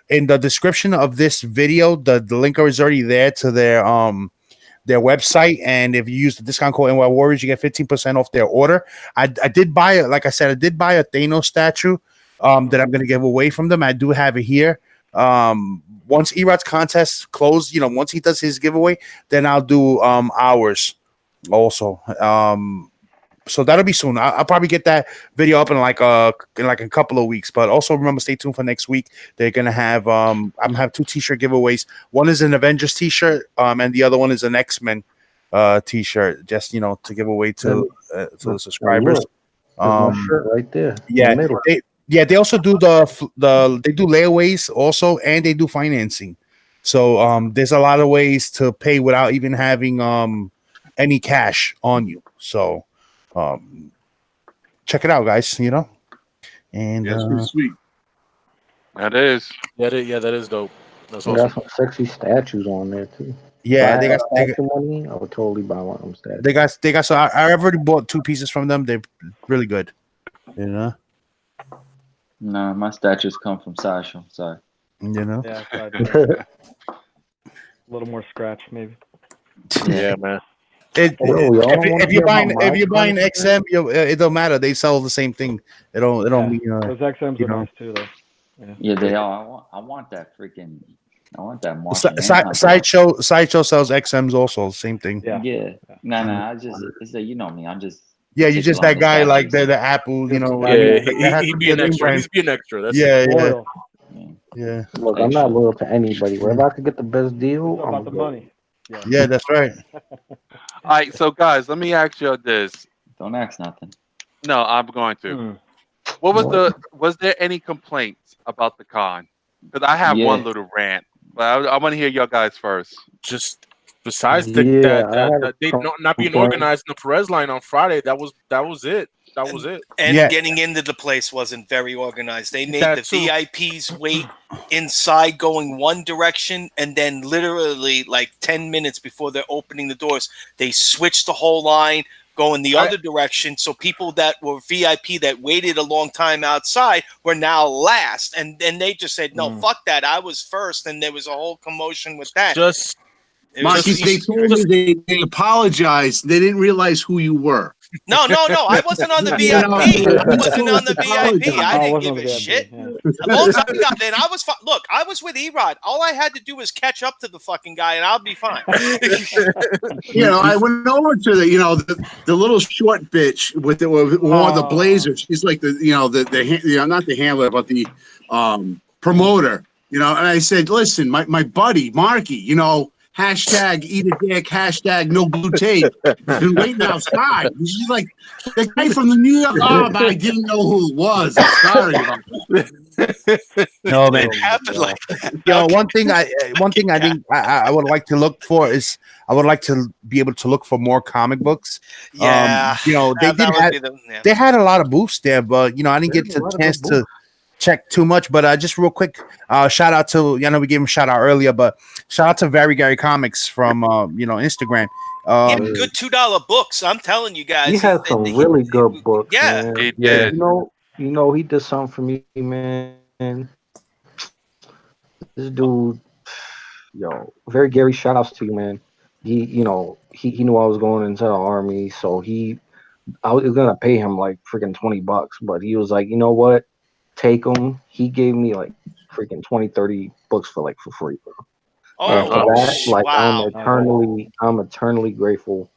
in the description of this video, the link is already there to their website, and if you use the discount code NY Warriors, you get 15% off their order. I did buy it, like I said, I did buy a Thanos statue that I'm going to give away from them. I do have it here. Once Erod's contest closed, once he does his giveaway, then I'll do ours also. So that'll be soon. I'll probably get that video up in like a couple of weeks. But also remember, stay tuned for next week. They're gonna have I'm gonna have 2 t-shirt giveaways. One is an Avengers t-shirt, and the other one is an X-Men t-shirt. Just to give away to the subscribers. Shirt right there. Yeah, they also do they do layaways also, and they do financing. So there's a lot of ways to pay without even having any cash on you. So check it out, guys. And That's pretty sweet. That is. Yeah, that is dope. That's They awesome. got some sexy statues on there too. yeah, If they I got had extra money, I would totally buy one of them statues. they got. So I already bought 2 pieces from them. They're really good. Nah, my statues come from Sasha. Sorry. Yeah, a little more scratch maybe. Yeah, man. If you're buying XM, it don't matter. They sell the same thing. It don't mean Those XMs are nice too, though. Yeah, they are. I want that freaking I want that Martian Manhunter. Sideshow sells XMs also. Same thing. Yeah. No. I just it's that you know me. I'm just Yeah, you're just that particular on guy like gadgets. the Apple, you know. Yeah, that has he'd to be an a name extra. brand. He's be an extra. That's Yeah, it. yeah, Loyal. yeah. Look, I'm not loyal to anybody. Wherever I could get the best deal, It's all I'm about the money. Yeah. Yeah, that's right. All right, so guys, let me ask you this. Don't ask nothing. No, I'm going to. Hmm. Was there any complaints about the con? Because I have Yeah. one little rant, but I want to hear y'all guys first. Just besides Yeah, I had that they not being complaint. organized in the Perez line on Friday, that was it. That was it. And Yeah. getting into the place wasn't very organized. They made That the too. VIPs wait inside going one direction, and then literally like 10 minutes before they're opening the doors, they switched the whole line going the other direction. So people that were VIP that waited a long time outside were now last. And they just said, no, fuck that. I was first. And there was a whole commotion with that. Just It was Marcus, they told me they apologized. They didn't realize who you were. No, I wasn't on the You VIP. know, I wasn't on the apologize. VIP. I I didn't wasn't give on a the VIP, shit. yeah. Once I got in, I was look. I was with Erod. All I had to do was catch up to the fucking guy, and I'll be fine. You know, I went over to the little short bitch with the blazer. She's like the not the handler, but the promoter. You know, and I said, listen, my buddy Marky, you know, hashtag eat a dick, hashtag no blue tape. Been waiting outside. She's like, the guy from the New York. Oh, but I didn't know who it was. I'm sorry about that. No, man. It happened like that. Yo, Okay. one thing I think I would like to look for is I would like to be able to look for more comic books. Yeah, you know, they had a lot of booths there, but you know, I didn't get the chance to check too much. But just real quick, shout out to I know we gave him a shout out earlier, but shout out to Very Gary Comics from Instagram. Yeah, good $2 books. I'm telling you guys. He had some really good books. Yeah. Man. He did. You know, he did something for me, man. This dude, Very Gary, shout outs to you, man. He knew I was going into the army, so I was gonna pay him like freaking $20, but he was like, you know what? Take them. He gave me like freaking 20, 30 books for free, bro. And for that, like wow. I'm eternally grateful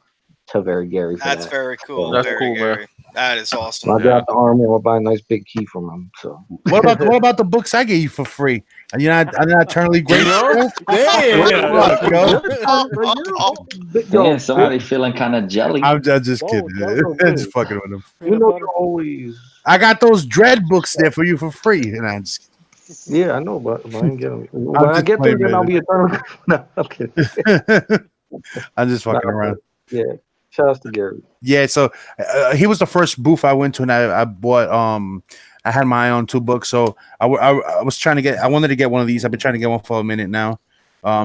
to Very Gary for That's that. very cool. That's Very cool, man. Gary. That is awesome. When I get out the army, I'm gonna buy a nice big key from him. So What about the books I gave you for free? Are you not eternally grateful? Damn, somebody feeling kind of jelly. I'm just Whoa, kidding. Jello, I'm just fucking with him. you know, you always. I got those Dread books there for you for free, and I just Yeah, I know, but I ain't getting. When I just get there, playing, then I'll man. be eternally. No, I'm kidding. I'm just fucking around. Yeah, shout out to Gary. Yeah, so he was the first booth I went to, and I bought I had my own 2 books, so I was trying to get. I wanted to get one of these. I've been trying to get one for a minute now.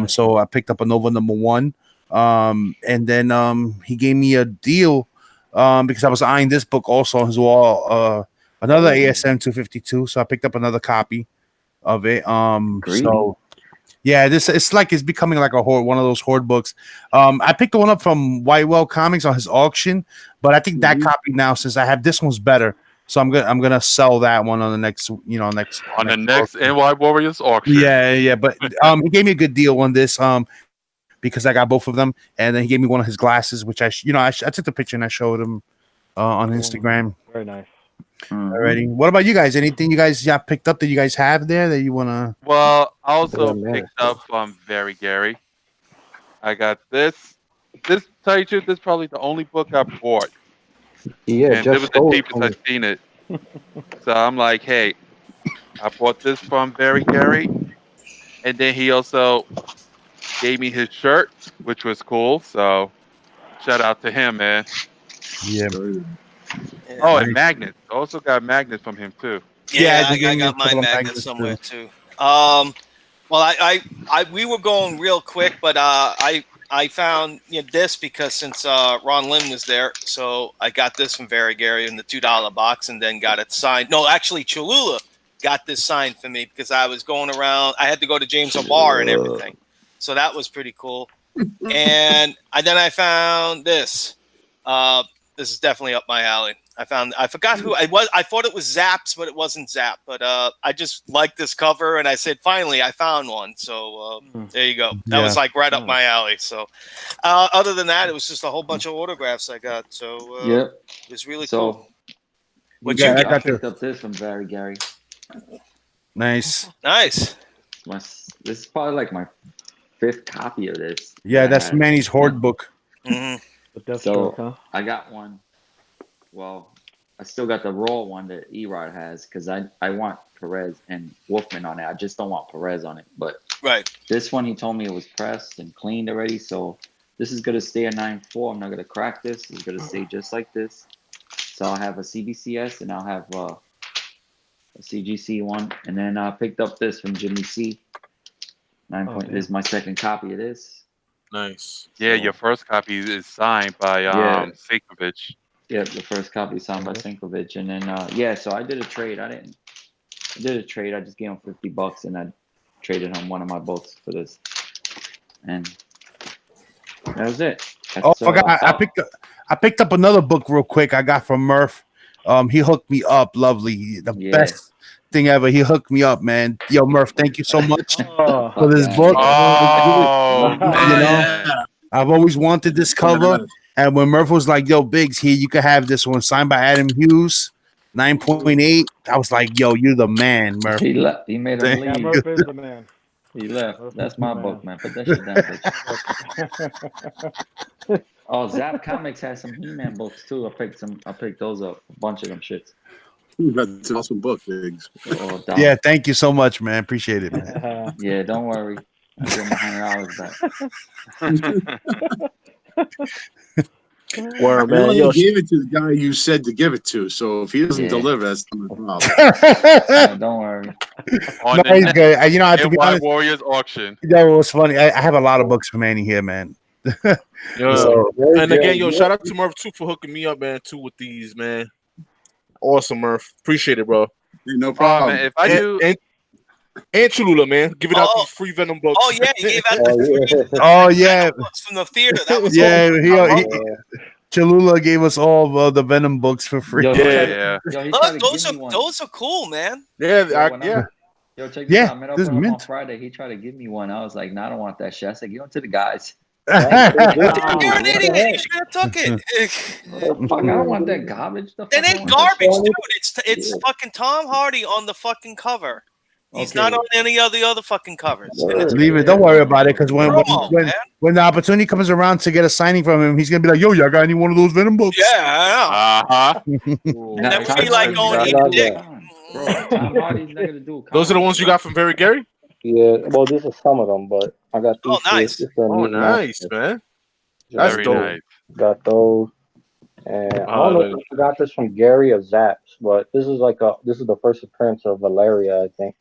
So I picked up a Nova #1, and then he gave me a deal because I was eyeing this book also on his wall, another ASM 252. So I picked up another copy of it. So yeah, it's becoming like a horde, one of those horde books. I picked the one up from Whitewell Comics on his auction, but I think that copy now, since I have this one's better, so I'm gonna sell that one on the next NY Warriors auction. Yeah, but he gave me a good deal on this because I got both of them, and then he gave me one of his glasses, which I took the picture and I showed him on Instagram. Very nice. Alrighty. What about you guys? Anything you guys picked up that you guys have there that you wanna? Well, I also picked up Very Gary. I got this. This, tell you the truth, this is probably the only book I bought. Yeah, And it was the cheapest I've seen it. So I'm like, hey, I bought this from Very Gary. And then he also gave me his shirt, which was cool. So shout out to him, man. Yeah. Oh, and magnets. Also got magnets from him too. Yeah, I got my magnet somewhere too. Well, we were going real quick, but I found this because since Ron Lim was there, so I got this from Very Gary in the $2 box, and then got it signed. No, actually, Cholula got this signed for me because I was going around. I had to go to James O'Barr and everything, so that was pretty cool. And then I found this. This is definitely up my alley. I forgot who I was. I thought it was Zaps, but it wasn't Zap. But I just liked this cover, and I said, finally, I found one. So there you go. That was like right up my alley. So other than that, it was just a whole bunch of autographs I got. So Yep. it was really So cool. What Yeah, you I get? I got picked up this from Very Gary. Nice. Nice. This is probably like my 5th copy of this. Yeah, that I that's had. Manny's Horde book. Mhm. The Deathstroke, So huh? I got one. Well, I still got the raw one that Erod has because I want Perez and Wolfman on it. I just don't want Perez on it. But Right. this one, he told me it was pressed and cleaned already. So this is going to stay a 9.4. I'm not going to crack this. It's going to stay just like this. So I'll have a CBCS and I'll have a CGC one. And then I picked up this from Jimmy C. 9 point. This is my 2nd copy of this. Nice. Yeah, So- your first copy is signed by Yeah. Sekovich. Yeah, the first copy signed by Sinkovich. And then, so I did a trade. I did a trade. I just gave him $50 and I traded him one of my books for this. And that was it. Oh, That's, I forgot. I picked up another book real quick. I got from Murph. He hooked me up. Lovely. The best thing ever. He hooked me up, man. Yo, Murph, thank you so much for this book. Oh, You know, I've always wanted this cover. And when Murph was like, yo, Biggs, here, you can have this one signed by Adam Hughes, 9.8. I was like, yo, you're the man, Murph. He left. He made him Yeah, leave. Murph is the man. He left. Murph That's is my the book, man. man. Put that shit down, bitch. Oh, Zap Comics has some He-Man books too. I picked those up. A bunch of them shits. That's an awesome book, Biggs. Yeah, thank you so much, man. Appreciate it, man. Yeah, don't worry. I give him $100 back. Word, You man. only Yo, gave it to the guy you said to give it to. So if he doesn't deliver, that's not my problem. Yeah, don't worry. On No, the he's good. You know, I have to be NY honest. Warriors auction. You know, it was funny. I have a lot of books from Manny here, man. yo, So- and again, yo, shout out to Murph too for hooking me up, man, too, with these, man. Awesome, Murph. Appreciate it, bro. No problem. Man, if I do, And Cholula, man, giving out these free Venom books. Oh yeah, you gave out the Oh yeah, books from the theater. That was yeah. awesome. Cholula gave us all the Venom books for free. Yo, yeah. Yo, he tried to Those give me one. those are cool, man. Yeah, Yo, check this Yeah, out. I met up this with him on mint. Friday. He tried to give me one. I was like, no, I don't want that shit. I said, give it to the guys. You're an idiot. You should have took it. Fuck, I don't want that garbage. The fuck That I ain't want garbage, that dude. It's fucking Tom Hardy on the fucking cover. He's Okay. not on any of the other fucking covers. And it's Leave it. Don't worry about it, because promo, man. when the opportunity comes around to get a signing from him, he's gonna be like, "Yo, y'all got any one of those Venom books?" Yeah. Uh-huh. And that would be like going eat a dick. Bro, Tom Hardy's not gonna do. Those are the ones you got from Very Gary? Yeah, well, these are some of them, but I got these. Oh, nice. Oh, nice, man. That's Very dope. nice. Got those. And I don't know if I got this from Gary or Zaps, but this is the first appearance of Valeria, I think.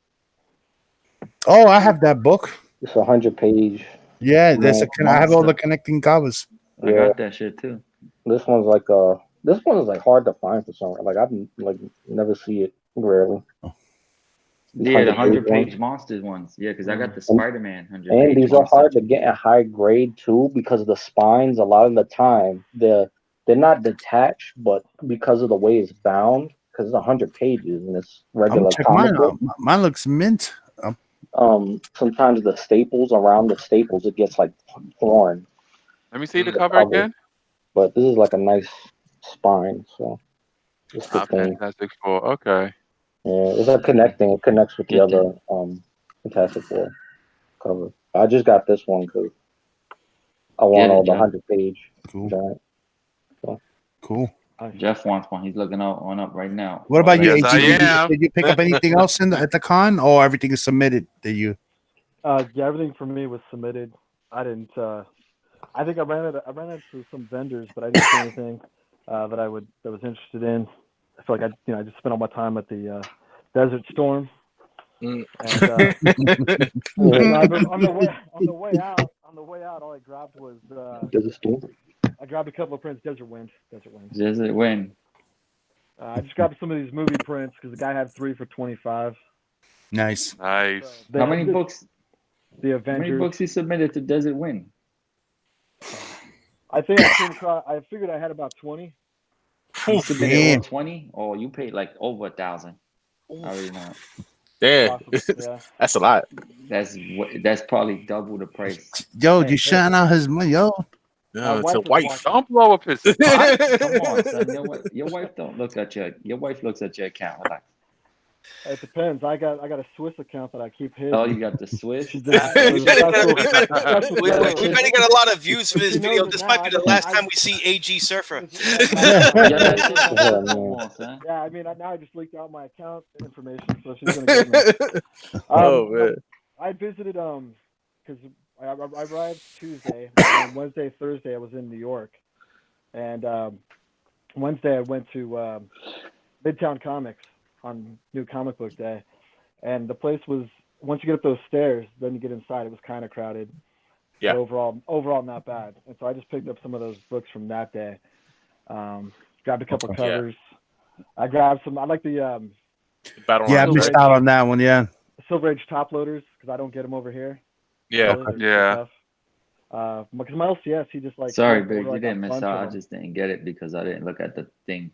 Oh, I have that book. It's 100-page. Yeah, I have all the connecting covers. I got that shit too. This one's like hard to find for some. Like I've never see it rarely. Yeah, the 100-page 100-page monsters ones. Yeah, because I got the Spider-Man 100. And these are hard to get at high grade too, because the spines a lot of the time they're not detached, but because of the way it's bound, because it's 100 pages and it's regular comic book. Mine looks mint. Sometimes the staples around the staples it gets like torn. Let me see the cover again. But this is like a nice spine, so it's the thing. Fantastic Four. Okay. Yeah, it's a connecting. It connects with the other Fantastic Four cover. I just got this one because I want all the 100-page. Cool. Cool. Jeff wants one. He's looking one up right now. What about you, Yes, I AG? am. Did you pick up anything else at the con, or everything is submitted to you? Yeah, everything for me was submitted. I didn't. I think I ran into some vendors, but I didn't see anything that I was interested in. I feel like I just spent all my time at the Desert Storm. And, on the way out, all I grabbed was Desert Storm. I grabbed a couple of prints. Desert Wind. Desert Wind. I just grabbed some of these movie prints because the guy had 3 for $25. Nice. Nice. How many books? The Avengers. How many books he submitted to Desert Wind? I think I figured I had about 20. You Oof, submitted all Damn. 20? Oh, you paid like over 1,000. I already know it. damn, Awesome. Yeah. that's a lot. That's probably double the price. Yo, Hey, you shouting out his money, yo. my No, it's a wife was wife. watching. Don't blow up his spot. Come on, son. Your wife don't look at your wife looks at your account. Relax. It depends. I got a Swiss account that I keep hidden. Oh, you got the Swiss. She did Ah, there's a special We Yeah, server. better get a lot of views for But this she video. knows it This now. might be the last I- time we see AG Surfer. yeah, that shit don't Yeah, work no man. more, son. Yeah, I mean, now I just leaked out my account information, so she's gonna get me. Oh man. I visited because I arrived Tuesday, and Wednesday, Thursday I was in New York, and Wednesday I went to Midtown Comics on New Comic Book Day, and the place was, once you get up those stairs, then you get inside. It was kind of crowded. Yeah. But overall not bad. And so I just picked up some of those books from that day. Grabbed a couple covers. I grabbed some. I like the Battle Yeah, I Lines, missed right? out on that one. Yeah. Silver Age top loaders because I don't get them over here. Yeah. Really, Yeah. because my LCS, he just like. Sorry, ordered, babe. You like, a didn't miss bunch out. of I them. just didn't get it because I didn't look at the thing.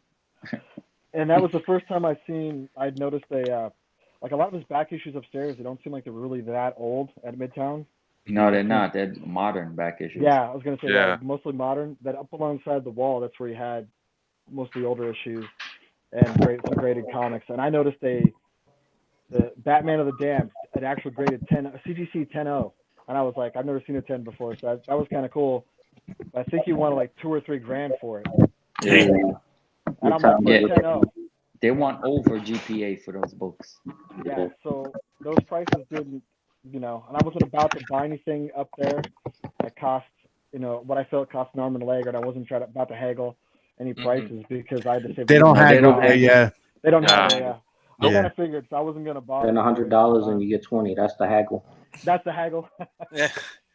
And that was the first time I'd noticed like a lot of his back issues upstairs. They don't seem like they're really that old at Midtown. No, they're not. They're modern back issues. Yeah, I was gonna say Yeah. mostly modern. That up alongside the wall, that's where he had most of the older issues and some graded comics. And I noticed the Batman of the Damned, an actual graded 10 CGC 10-0, and I was like, I've never seen a 10 before, so that was kind of cool. But I think he wanted like $2 or $3 grand for it, Yeah. and I'm like, Yeah. 10-0. They want over GPA for those books. Yeah, so those prices didn't, and I wasn't about to buy anything up there that cost, what I felt cost an arm and a leg, and I wasn't about to haggle any prices because I had to save. They don't No, they haggle don't there. haggle. Yeah. They don't Nah. have it. Yeah. I Yeah. kind of figured, so I wasn't gonna bother. And $100 and you get 20. That's the haggle. That's the haggle. Yeah.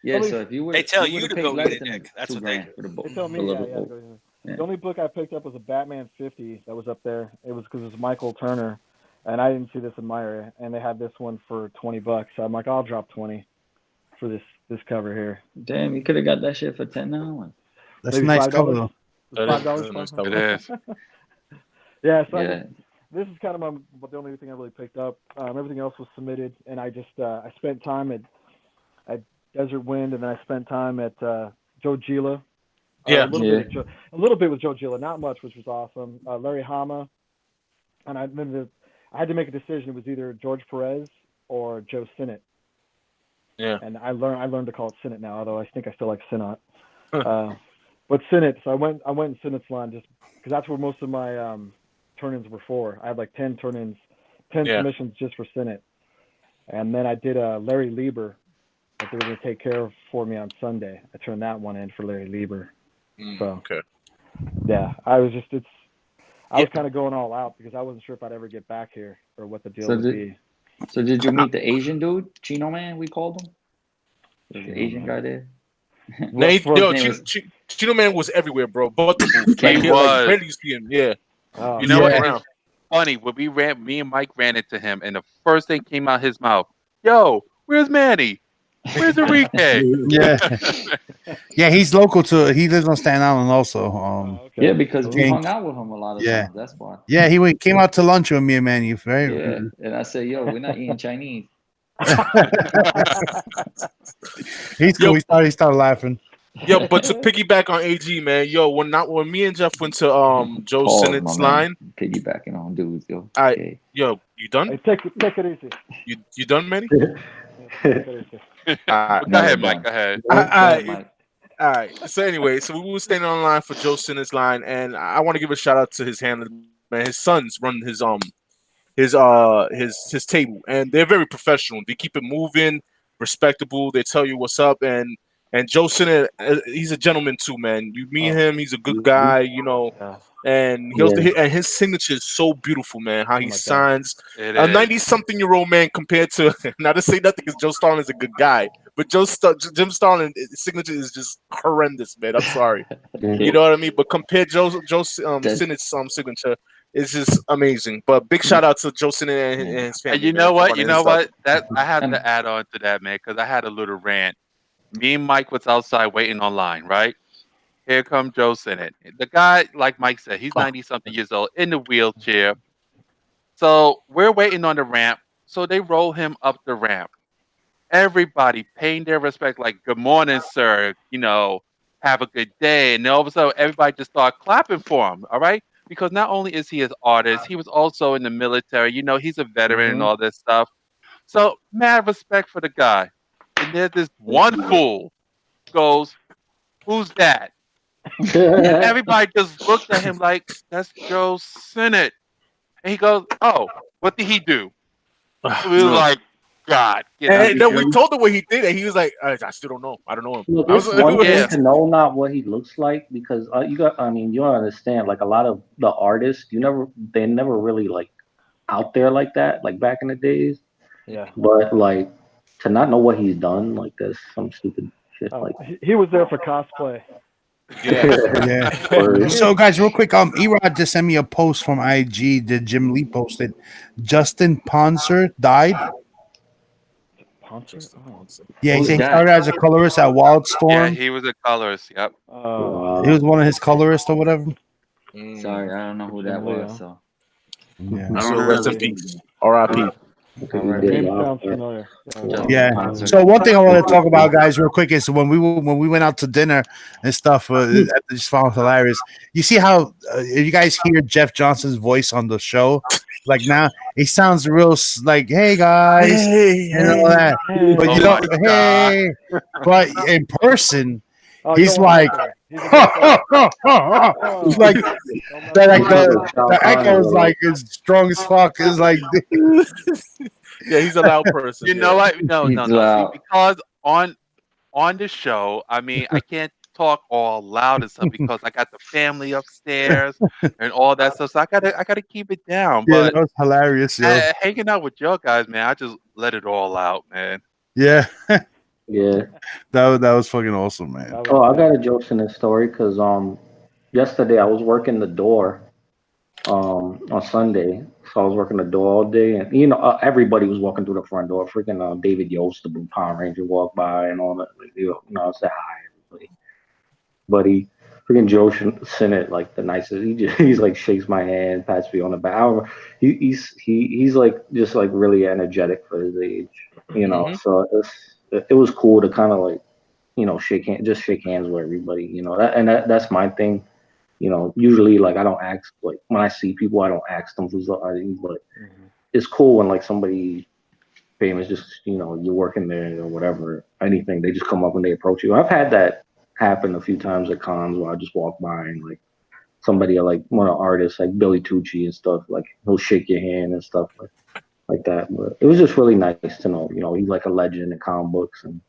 Yeah, so if you would, They tell you you would to have go paid eat less a than dick. That's $2 what they grand for the book. They tell me, for yeah, the yeah. book. Go, Yeah. The only book I picked up was a Batman 50 that was up there. It was because it was Michael Turner, and I didn't see this in my area, and they had this one for $20. So I'm like, I'll drop 20 for this cover here. Damn, you could have got that shit for $10. That's a Maybe nice $5? cover though. That is- $5 that's a nice fine? cover. It is. Yeah, so Yeah. this is kind of the only thing I really picked up. Everything else was submitted, and I just I spent time at Desert Wind, and then I spent time at Joe Gila. Yeah. a little bit with Joe Gila, not much, which was awesome. Larry Hama, and I had to make a decision. It was either George Perez or Joe Sinnott. Yeah. And I learned to call it Sinnott now, although I think I still like Sinnott. But Sinnott, so I went in Sinnott's line just because that's where most of my turn-ins were for. I had like 10 turn-ins, 10 Yeah. submissions just for Sinnott. And then I did Larry Lieber that they were going to take care of for me on Sunday. I turned that one in for Larry Lieber. So Okay. yeah, I was kind of going all out because I wasn't sure if I'd ever get back here or what the deal would be. So did you meet the Asian dude, Chino Man? We called him. There's the Asian guy there. Nah, His name Chino Man was everywhere, bro. But the booth. He Like, was. barely see him. Yeah. Oh, You know what? Yeah. And it's funny when me and Mike ran into him, and the first thing came out his mouth, "Yo, where's Manny? Where's Enrique?" Yeah. Yeah, he's local to. He lives on Staten Island also. okay. Yeah, because we Okay. hung out with him a lot of Yeah. times. That's why. Yeah, came out to lunch with me and Manny. Right? Yeah, and I said, "Yo, we're not eating Chinese." He's cool. Yo. He started laughing. Yo, but to piggyback on AG, man, yo, when me and Jeff went to Joe Pause, Sinnott's my man. line, Piggybacking on dudes, yo. I- Okay. yo, you done? Hey, take it easy. You done, Manny? Take it easy. Alright. Go ahead, No, Mike. Go ahead. Go ahead, Mike. All right. So anyway, so we were standing on line for Joe Sinnott's line, and I want to give a shout out to his handler, man. His sons run his table, and they're very professional. They keep it moving, respectable. They tell you what's up, and Joe Sinnott, he's a gentleman too, man. You meet him, he's a good guy, you know. Yeah. And and his signature is so beautiful, man. How he my God. signs It a is. 90-something-year-old man compared to, not to say nothing, because Joe Starlin is a good guy, but Jim Starlin, his signature is just horrendous, man. I'm sorry, you know what I mean. But compare Joe Sinnott's signature, is just amazing. But big shout out to Joe Sinnott and his family. And you man, know for what? running You his know stuff. what? That I had to add on to that, man, because I had a little rant. Me and Mike was outside waiting online, right? Here comes Joe Sinnott. The guy, like Mike said, he's 90-something years old in the wheelchair. So we're waiting on the ramp. So they roll him up the ramp. Everybody paying their respect, like, good morning, sir. Have a good day. And then all of a sudden, everybody just start clapping for him. All right. Because not only is he an artist, he was also in the military. He's a veteran and all this stuff. So mad respect for the guy. And there's this one fool goes, "Who's that?" And everybody just looked at him like, "That's Joe Sinnott." And he goes, "Oh, what did he do?" We were like, "God, get out." And then we told him what he did, and he was like, "I still don't know. I don't know him." Look, I was it's one thing Yeah. to know not what he looks like because you got. I mean, you don't understand. Like a lot of the artists, they never really like out there like that, like back in the days. Yeah. But like to not know what he's done, like there's some stupid shit. Oh, Like he was there for cosplay. Yeah. So, guys, real quick, Erod just sent me a post from IG that Jim Lee posted. Justin Ponser died. Poncer? Oh. Yeah, he Who's said he that? started as a colorist at Yeah, Wildstorm. he was a colorist. Yep. He was one of his colorists or whatever. Sorry, I don't know who that Jim Lee, was. huh? So Yeah. So rest in peace. R.I.P. Name sounds familiar. Yeah. Ponser. So one thing I want to talk about, guys, real quick, is when we went out to dinner and stuff. I just found it hilarious. You see how if you guys hear Jeff Johnson's voice on the show, like now he sounds real like, "Hey guys," and all that. Hey. But Oh you know, my hey. But in person, Oh, you he's don't want like, that there. He's a good player. it's like Don't mess the, like with him. the echo is like as strong as fuck. It's like Yeah, he's a loud person. You know what? No. He's See, loud. because on the show, I mean, I can't talk all loud and stuff because I got the family upstairs and all that stuff. So I gotta keep it down. yeah, But that was hilarious, yo. hanging out with your guys, man, I just let it all out, man. Yeah, yeah. that was fucking awesome, man. That was Oh, I good. got a jokes in this story because yesterday I was working the door on Sunday, so I was working the door all day, and everybody was walking through the front door. Freaking David Yost, the Blue Power Ranger, walked by and all that. Like, I said hi everybody, but he freaking Joe Sinnott, like the nicest. He's like shakes my hand, pats me on the back. He's like just like really energetic for his age. So it was cool to kind of like shake hands with everybody. That's my thing. Usually like I don't ask like when I see people I don't ask them for something, but it's cool when like somebody famous just you're working there or whatever anything they just come up and they approach you. I've had that happen a few times at cons where I just walk by and like somebody like one of the artists like Billy Tucci and stuff like he'll shake your hand and stuff like that. But it was just really nice to know he's like a legend in comic books and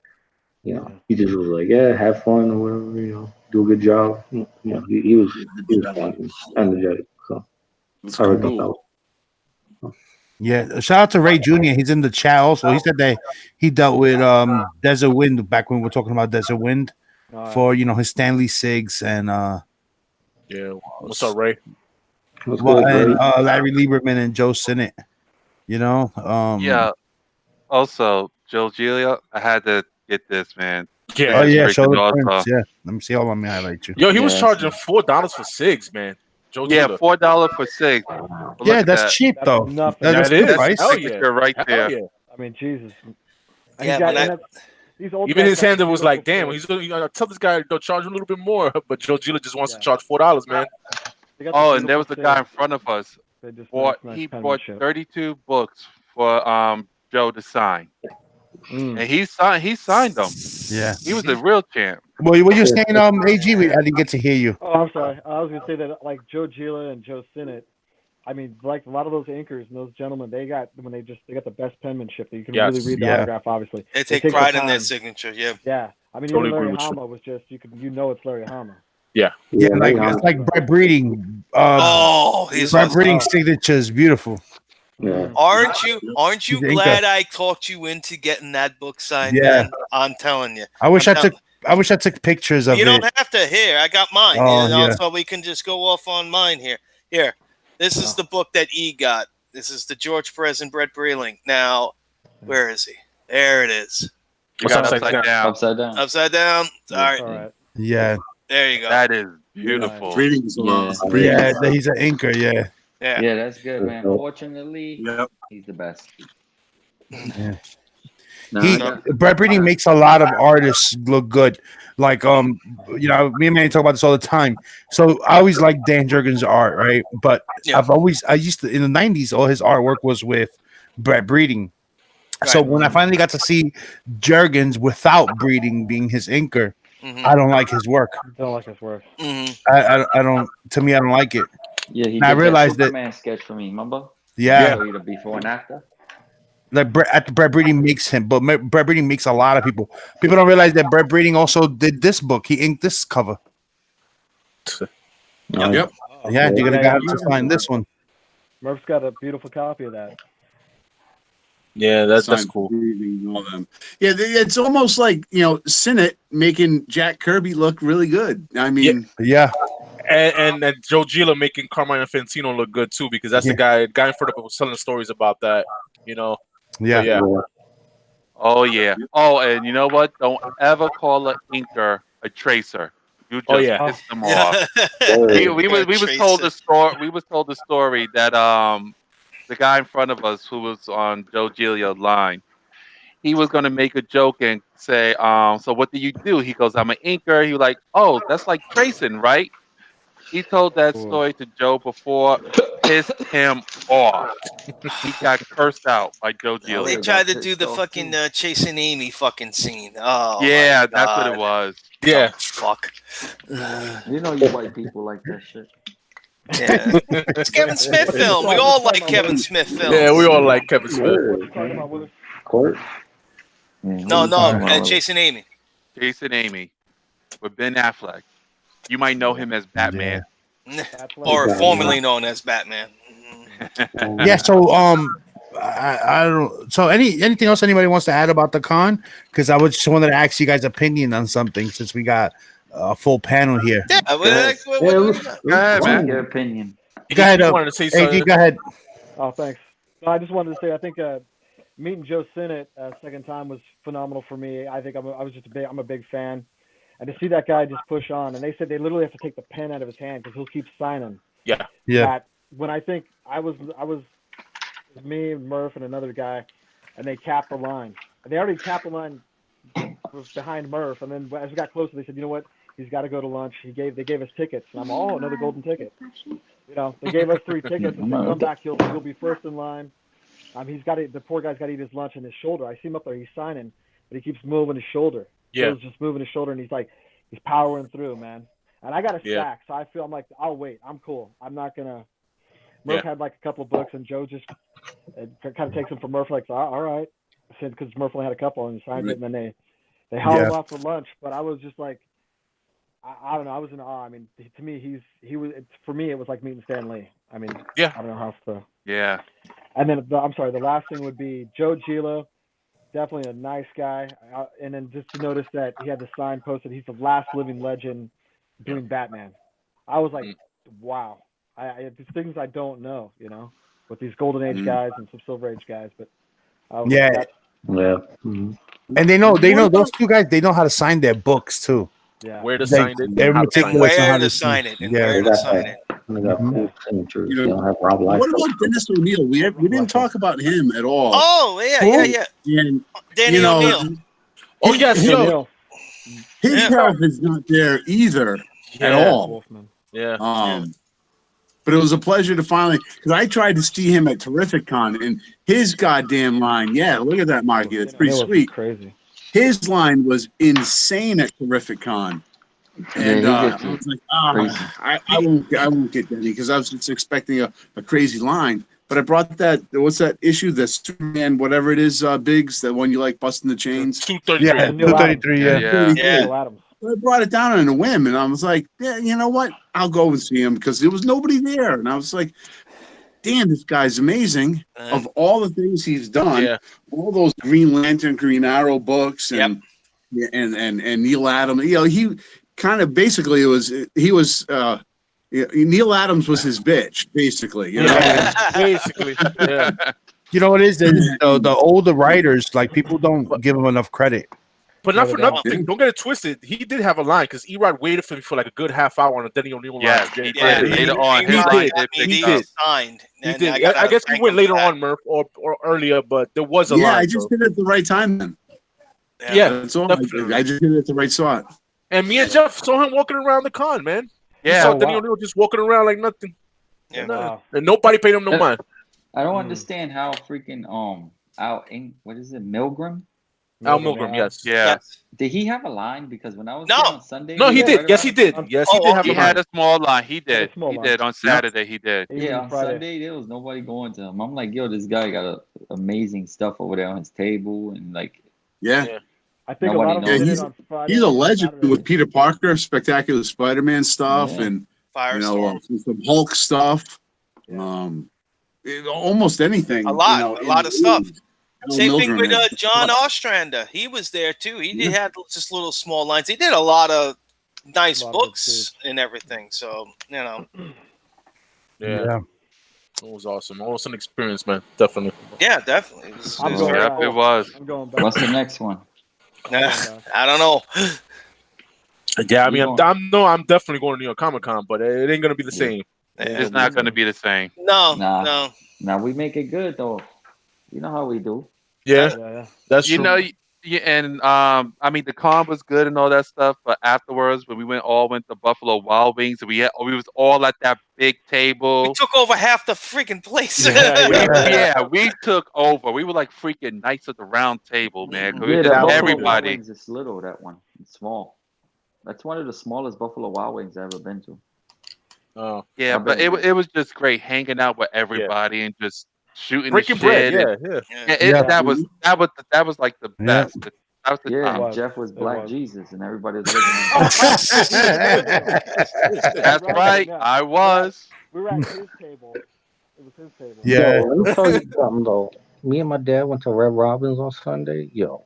he just was like, yeah, have fun or whatever, do a good job. He was fun and energetic. So That's I really cool. thought that was Yeah, shout out to Ray Jr. He's in the chat also. He said that he dealt with Desert Wind back when we were talking about Desert Wind for his Stanley Sigs and Yeah. What's up, Ray? good, great. Larry Lieberman and Joe Sinnott. Yeah. Also, Joe Gilia, I had to get this, man. Yeah. Oh This is yeah, show freaking the prints. awesome. Yeah, let me see. Hold on, let me highlight you. Yo, he was Yeah, charging $4 for cigs, man. Joe Yeah, Gila. $4 for 6. But Yeah, look at that's that. cheap That's though. nothing. That's That good is. price. Hell Signature right Hell there. yeah. I mean, Jesus. And Yeah, you got, when I- and that's, these old Even guys his got handler the was like, beautiful damn, kids. he's gonna tell this guy to charge him a little bit more. But Joe Gila just wants to Yeah. charge $4, man. They got the Oh, and there beautiful was the guy in kids. front of us. They just He bought 32 books for Joe to sign. And he signed them. Yeah. He was a real champ. Well, what you saying, AG? I didn't get to hear you. Oh, I'm sorry. I was gonna say that like Joe Gila and Joe Sinnott. I mean, like a lot of those anchors and those gentlemen, they got the best penmanship. That you can really read the autograph. Obviously, They take the pride in their time. signature. Yeah. Yeah, I mean, Totally even Larry agree with you. Hama was just it's Larry Hama. Yeah. Yeah, like it's like Brett Breeding. He's Brett awesome. Breeding signature is beautiful. Yeah. Aren't you He's an glad Inca. I talked you into getting that book signed, Yeah. man? I'm telling you. I wish I took pictures of You it. don't have to. Here, I got mine. Oh, yeah. So we can just go off on mine here. Here, this is the book that E got. This is the George Perez and Brett Breeling. Now, where is he? There it is. You got upside down. Upside down. Upside down. All right. All right. Yeah. There you go. That is beautiful. Greetings, Yeah. greetings. Yeah, he's an inker. Yeah. Yeah. Yeah, that's good, man. Fortunately, Yep. he's the best. Yeah. Nah, He bred breeding makes a lot of artists look good. Like you know, me and Manny talk about this all the time. So I always like Dan Jurgens' art, right? But Yeah. I used to in the '90s, all his artwork was with bred breeding. So Right. when I finally got to see Jurgens without breeding being his inker, Mhm. I don't like his work. Don't like his work. Mhm. I don't. To me, I don't like it. Yeah, he And I did that realized that. Superman sketch for me, remember? Yeah, Show you the before and after. like bred breeding makes him, but bred breeding makes a lot of people. People don't realize that bred breeding also did this book. He inked this cover. Yep. Yeah, you're gonna Yeah, have to sign this one. Murph's got a beautiful copy of that. Yeah, that's Signed cool. Greetings, all them. Yeah, it's almost like Sinnott making Jack Kirby look really good. I mean, Yeah, And Joe Gila making Carmine Infantino look good too, because that's the guy in front of him was telling stories about that. yeah. Yeah. Oh yeah. Oh, and you know what? Don't ever call an inker a tracer. You just Oh, yeah. piss them off. Yeah. We was told the story. We was told the story that the guy in front of us who was on Joe Giglio's line, he was gonna make a joke and say, so what do you do? He goes, I'm an inker. He was like, oh, that's like tracing, right? He told that story to Joe before, pissed him off. He got cursed out by Joe They Giglio. tried to do the fucking chasing Amy fucking scene. Oh Yeah, my that's what it God. was. Yeah. Fuck. You know you white people like that shit. Yeah. It's Kevin Smith film. We all like Kevin Smith films. Yeah, we all like Kevin Smith. Court. No, Chasing Amy. Chasing Amy with Ben Affleck. You might know him as Batman. Or formerly known as Batman. Yeah. So I don't. So anything else anybody wants to add about the con? Because I just wanted to ask you guys' opinion on something since we got a full panel here. Yeah. What do you got? Go ahead, man. Your opinion. Go ahead. You wanted to say AG, something? go ahead. Oh, thanks. No, I just wanted to say I think meeting Joe Sinnott second time was phenomenal for me. I think I'm a big fan, and to see that guy just push on. And they said they literally have to take the pen out of his hand because he'll keep signing. Yeah. That when I think I was me, Murph, and another guy, and they capped the line. And they already capped the line behind Murph, and then as we got closer, they said, you know what? He's got to go to lunch. They gave us tickets, and I'm another golden ticket. They gave us 3 tickets. And said, come back, you'll be first in line. The poor guy's got to eat his lunch in his shoulder. I see him up there, he's signing, but he keeps moving his shoulder. Yeah. Joe's just moving his shoulder, and he's powering through, man. And I got a stack, so I feel I'm like, I'll wait. I'm cool. I'm not gonna. Murph had like a couple of books, and Joe just kind of takes them from Murph, like, all right, because Murph only had a couple, and he signed it, and then they hauled him off for lunch. But I was just like, I don't know, I was in awe. I mean, to me, for me, it was like meeting Stan Lee. I mean, I don't know how else to. Yeah. And then the last thing would be Joe Gila, definitely a nice guy. And then just to notice that he had the sign posted, he's the last living legend doing Batman. I was like, wow. These things I don't know, with these Golden Age guys and some Silver Age guys. But Mm-hmm. And they know those two guys. They know how to sign their books too. Yeah. Where to sign it? They're meticulous on how Where to sign it? And where to sign it. They got cool signatures. They don't have Rob Liefeld. what about Dennis O'Neill? We didn't talk about him at all. Oh yeah. And, Danny O'Neill. Oh yes, yo. His health is not there either at all. Wolfman. Yeah. But it was a pleasure to finally, because I tried to see him at Terrific Con, and his goddamn line, look at that, Marky, it's pretty sweet. Crazy. His line was insane at Terrific Con. And I was like, I won't get Denny, because I was just expecting a crazy line. But I brought what's that issue, the Superman, whatever it is, Biggs, that one you like, busting the chains? 233. Yeah, 233. Yeah. Neil Adams. I brought it down on a whim, and I was like, yeah, you know what? I'll go and see him, because there was nobody there. And I was like, damn, this guy's amazing. Of all the things he's done, all those Green Lantern, Green Arrow books, and Neil Adams, he kind of basically Neil Adams was his bitch, basically. Basically, yeah. You know what it is? The older writers, like, people don't give them enough credit. But not No for doubt. nothing. Don't get it twisted. He did have a line because Erod waited for me for like a good half hour on a Denny O'Neil line. Yes, he Yeah, did. Later on, he his A-Rod line did. got did me pick He up. did. signed. He And did. gotta I guess he thank went him for later that. on, Murph, or earlier, but there was a Yeah, line. I just did it at the right time then. Yeah, That's all. definitely. I just did it at the right spot. And me and Jeff saw him walking around the con, man. We Yeah. saw Oh, Denny wow. O'Neil just walking around like nothing. Yeah. Wow. And nobody paid him no mind. I don't Mm. understand how freaking what is it, Milgram? Al Milgram, yes. Yeah. Yes. Did he have a line? Because when I was No. there on Sunday, No, he was did. right Yes, he around- did. on- Yes, he did have He a line. had a small line. He Had a did. small He line. did on Saturday. He did. Even Yeah, on on Friday. Sunday there was nobody going to him. I'm like, yo, this guy got amazing stuff over there on his table, and like, Yeah. I think Nobody a lot of them knows. did He's- it on Friday. He's a and legend Saturday. with Peter Parker, Spectacular Spider-Man stuff, Yeah. and Firestorm. some Hulk stuff. Yeah. Almost anything. A lot of stuff. Same thing with John Ostrander. He was there too. He did had just little small lines. He did a lot of nice A lot of good books and everything. So Yeah. Yeah. It was awesome. It was an experience, man. Definitely. yeah, definitely. It was, I'm it was going very back. It cool. was. I'm going back. what's the next one? I don't know. Yeah, I mean, You I'm definitely going to New York Comic Con, but it ain't gonna be the same. It's not going to be the same. No, Nah. no. Now we make it good though. You know how we do. Yeah, Yeah. that's You true. know, yeah, and I mean the con was good and all that stuff, but afterwards when we went to Buffalo Wild Wings, and we was all at that big We table. took over half the freaking place. We took over. We were like freaking Knights of the Round Table, man. 'cause Yeah, we that just Buffalo everybody. Wild Wings is little. That one, it's small. That's one of the smallest Buffalo Wild Wings I've ever been to. Oh, Yeah, I've but been- it was just great hanging out with everybody and just shooting breaking the bread. shit. and- Yeah. Yeah, that was like the Yeah. best. That was the Yeah, time. and was. Jeff was It Black was. Jesus, and everybody was looking at him. That's right. Yeah. I was. We were at his table. It was his table. Yeah. Yo, let me tell you something though. Me and my dad went to Red Robin's on Sunday. Yo,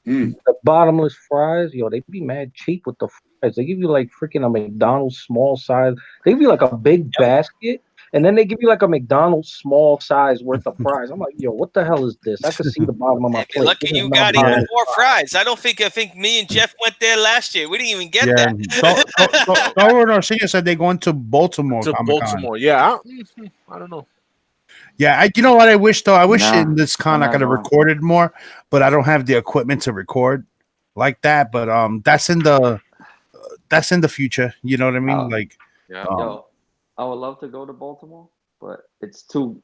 Mm. the bottomless fries, yo, they be mad cheap with the fries. They give you like freaking a McDonald's small size. They give you like a big basket, and then they give you like a McDonald's small size worth of fries. I'm like, yo, what the hell is this? I could see the bottom of my If you're plate. lucky This is you not got bottomless even more fries. fries. I think me and Jeff went there last year. We didn't even get Yeah. that. Doro and Arsenio said they're going to Baltimore To Comic-Con. Baltimore. Yeah. I don't know. Yeah, you know what I wish though? I wish Nah, in this con I I'm could have not going. recorded more, but I don't have the equipment to record like that. But that's in the future. You know what I mean? Oh. Like, Yeah. Yo, I would love to go to Baltimore, but it's too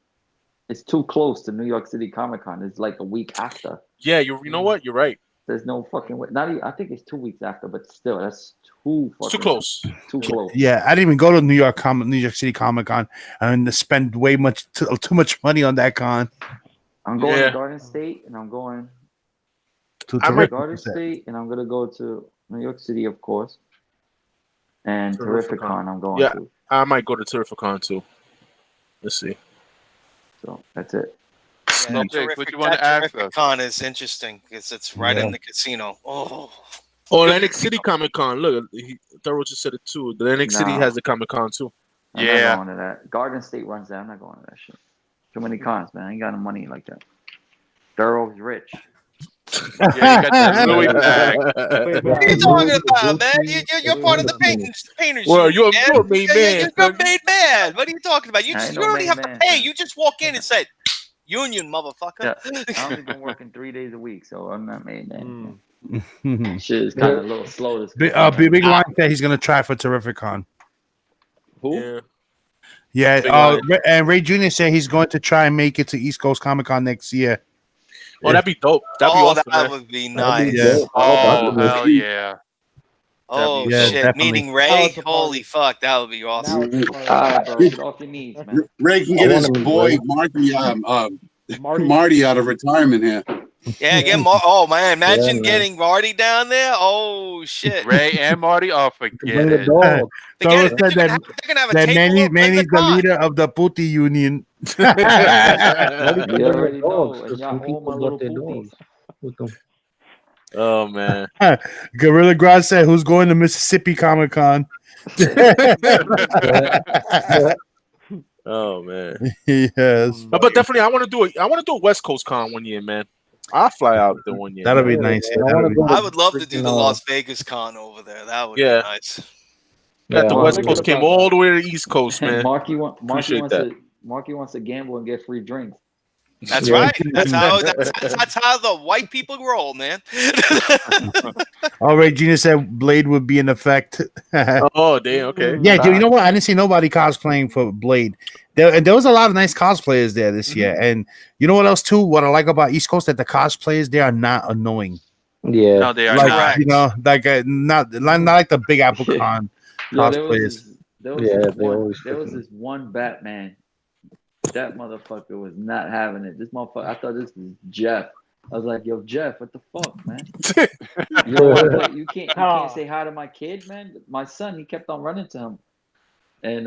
close to New York City Comic Con. It's like a week after. Yeah, you know what? You're right. There's no fucking way. Not even, I think it's 2 weeks after, but still, that's too It's fucking too close. Too close. yeah, I didn't even go to New York City Comic Con and spend too much money on that con. I'm going Yeah. to Garden State, and I'm going To I to might- Garden State, and I'm gonna go to New York City, of course, and Terrificon. Terrificon. I'm going Yeah. to. I might go to Terrificon too. Let's see. So that's it. So Biggs, what you want to ask us? Con is interesting because it's right in the casino. Oh, Atlantic City Comic Con. Look, Thorough just said it too. The Atlantic City Nah. has the Comic Con too. I'm Yeah. not going to that. Garden State runs that. I'm not going to that shit. Too many cons, man. I ain't got no money like that. Thorough's rich. Yeah, you got that Louis bag. what are you talking about, man? You're part of the painters. Well, union, you're a main man. You're a made man. What are you talking about? You I just ain't you no don't even made have to man, pay. man. You just walk in and say, "Union, motherfucker." Yeah. I only been working 3 days a week, so I'm not made man. Big Shit is kind of a little slow this Big Line said he's gonna try for Who? Terrificon. Yeah. Yeah, Big Line. and Ray Jr. said he's going to try and make it to East Coast Comic Con next year. Oh, that'd be dope. That'd be awesome, that man. would be That'd be nice. dope. I hope I Oh, can make hell it. yeah. Oh Yeah, shit! definitely. Meeting Oh, Ray. it's a Holy fuck, that would be awesome. Now it's All right, bro. Get off your knees, man. Ray can I get his wanna meet boy Ray. Marty out of retirement here. Yeah, get oh man, imagine man. getting Marty down there. Oh shit! Ray and Marty, oh, Bring forget the it. dog. Forget Doro it. They're said gonna that have a that table Manny's in the con. leader of the Putti Union. Marty You can bring the already know, dogs, and 'cause y'all some all people my got little their booties. dogs with them. Oh man. Gorilla Grodd said, "Who's going to Mississippi Comic Con?" Oh man. Yes. But definitely, I want to do a West Coast Con one year, man. I'll fly out there one year. That'll man. be nice. I wanna go I would love to do freaking, the Las Vegas con over there. That would Yeah. be nice. Got Yeah, the I'm West thinking Coast came about all that. the way to the East Coast, man. Marky Appreciate wants to gamble and get free drinks. That's Yeah. right. That's how the white people roll, man. Oh, Regina said Blade would be in effect. Oh, damn. Okay. Yeah, dude, you know what? I didn't see nobody cosplaying for Blade. There was a lot of nice cosplayers there this year. And you know what else, too? What I like about East Coast, that the cosplayers there are not annoying. Yeah. No, they are Like, not. you know, like not like the Big Apple Con Yo, cosplayers. there was this one Batman. That motherfucker was not having it. This motherfucker, I thought this was Jeff. I was like, yo, Jeff, what the fuck, man? You know what? You can't say hi to my kid, man. My son, he kept on running to him. And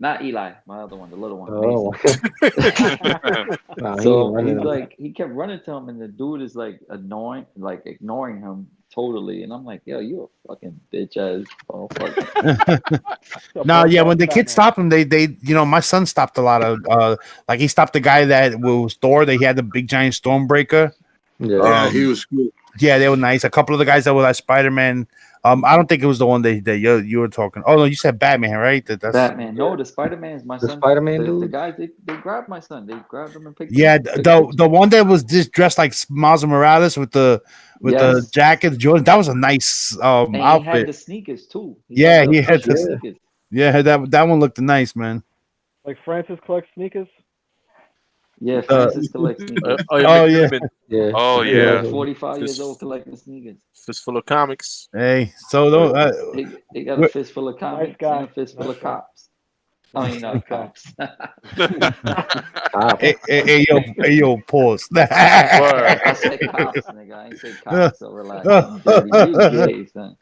not Eli, my other one, the little one. Oh. Mason. Nah, he So ain't running he's them. like, he kept running to him, and the dude is like annoying, like ignoring him totally. And I'm like, yo, you a fucking bitch ass motherfucker. No, yeah, when the kids stop him, they you know, my son stopped a lot of like he stopped the guy that was Thor, that he had the big giant Stormbreaker. Yeah, he was cool. Yeah, they were nice. A couple of the guys that were like Spider-Man. I don't think it was the one that you were talking. Oh no, you said Batman, right? That's Batman. No, the Spider-Man is my The son. Spider-Man The dude? guys, they grabbed my son. They grabbed him and picked yeah, him up. the one that was just dressed like Miles Morales with the Yes. jacket, Jordan. That was a nice And he had outfit. the sneakers too. Yeah, the he had plush the- sneakers. Yeah, that one looked nice, man. Like Francis collects sneakers. Yeah, Francis collects sneakers. Oh yeah, Yeah. Oh yeah. 45 years old collecting sneakers. Fistful of comics. hey, so though, He got a fistful of comics guy. and a fistful Nice of guy. cops. I mean, Nice guy. cops. Ah, hey, yo, pause. I said cops, nigga. I ain't say cops, so relax. I'm dirty. You gay, son.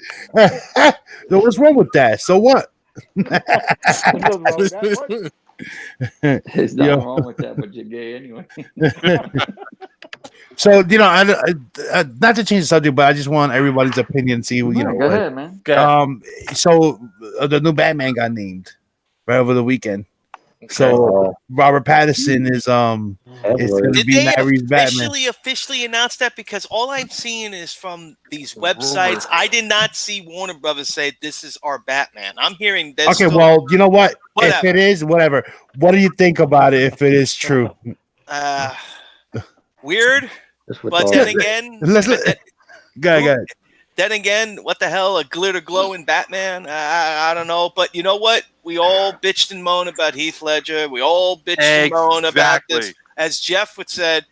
So what's wrong with that? So what? Nothing wrong with that. What? There's nothing Yo. wrong with that, but you're gay anyway. So you know, not to change the subject, but I just want everybody's opinion. See who you know. Go ahead, man. So the new Batman got named right over the weekend. So Robert Pattinson is going to Did be they Matt Reeves' Batman. officially announce that? Because all I'm seeing is from these websites. I did not see Warner Brothers say this is our Batman. I'm hearing this. Okay, well, you know what? Whatever. If it is, whatever. What do you think about it? If it is true, Weird. That's what But all- then again, go ahead. then again, what the hell? A glitter glowing Batman? I don't know. But you know what? We all bitched and moaned about Heath Ledger. We all bitched and moaned about this. As Jeff would said,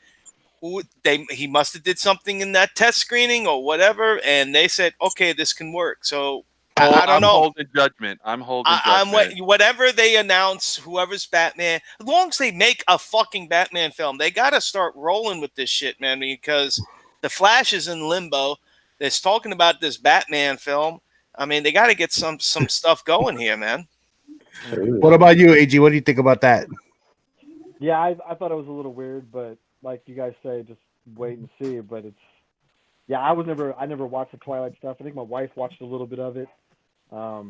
he must have did something in that test screening or whatever, and they said, okay, this can work. So I don't know. Holding judgment. I'm holding judgment. Whatever they announce, whoever's Batman, as long as they make a fucking Batman film, they got to start rolling with this shit, man, because the Flash is in limbo. They're talking about this Batman film. I mean, they got to get some stuff going here, man. What about you, AG? What do you think about that? Yeah, I thought it was a little weird, but like you guys say, just wait and see. But I never watched the Twilight stuff. I think my wife watched a little bit of it. But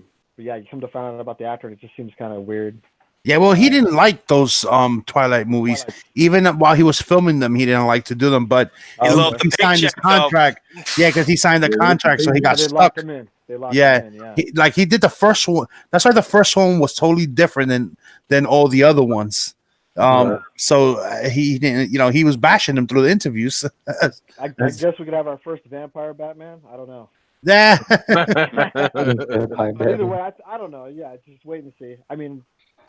yeah, you come to find out about the actor, and it just seems kind of weird. Yeah, well, he didn't like those Twilight movies. Even while he was filming them, he didn't like to do them. But He loved the he signed his paycheck, contract. Yeah, because he signed the contract, so he got They stuck. locked him in. They locked him in, yeah. He did the first one. That's why the first one was totally different than all the other ones. So he didn't, you know, he was bashing them through the interviews. I guess we could have our first vampire Batman. I don't know. Yeah. But either way, I don't know. Yeah, just wait and see. I mean,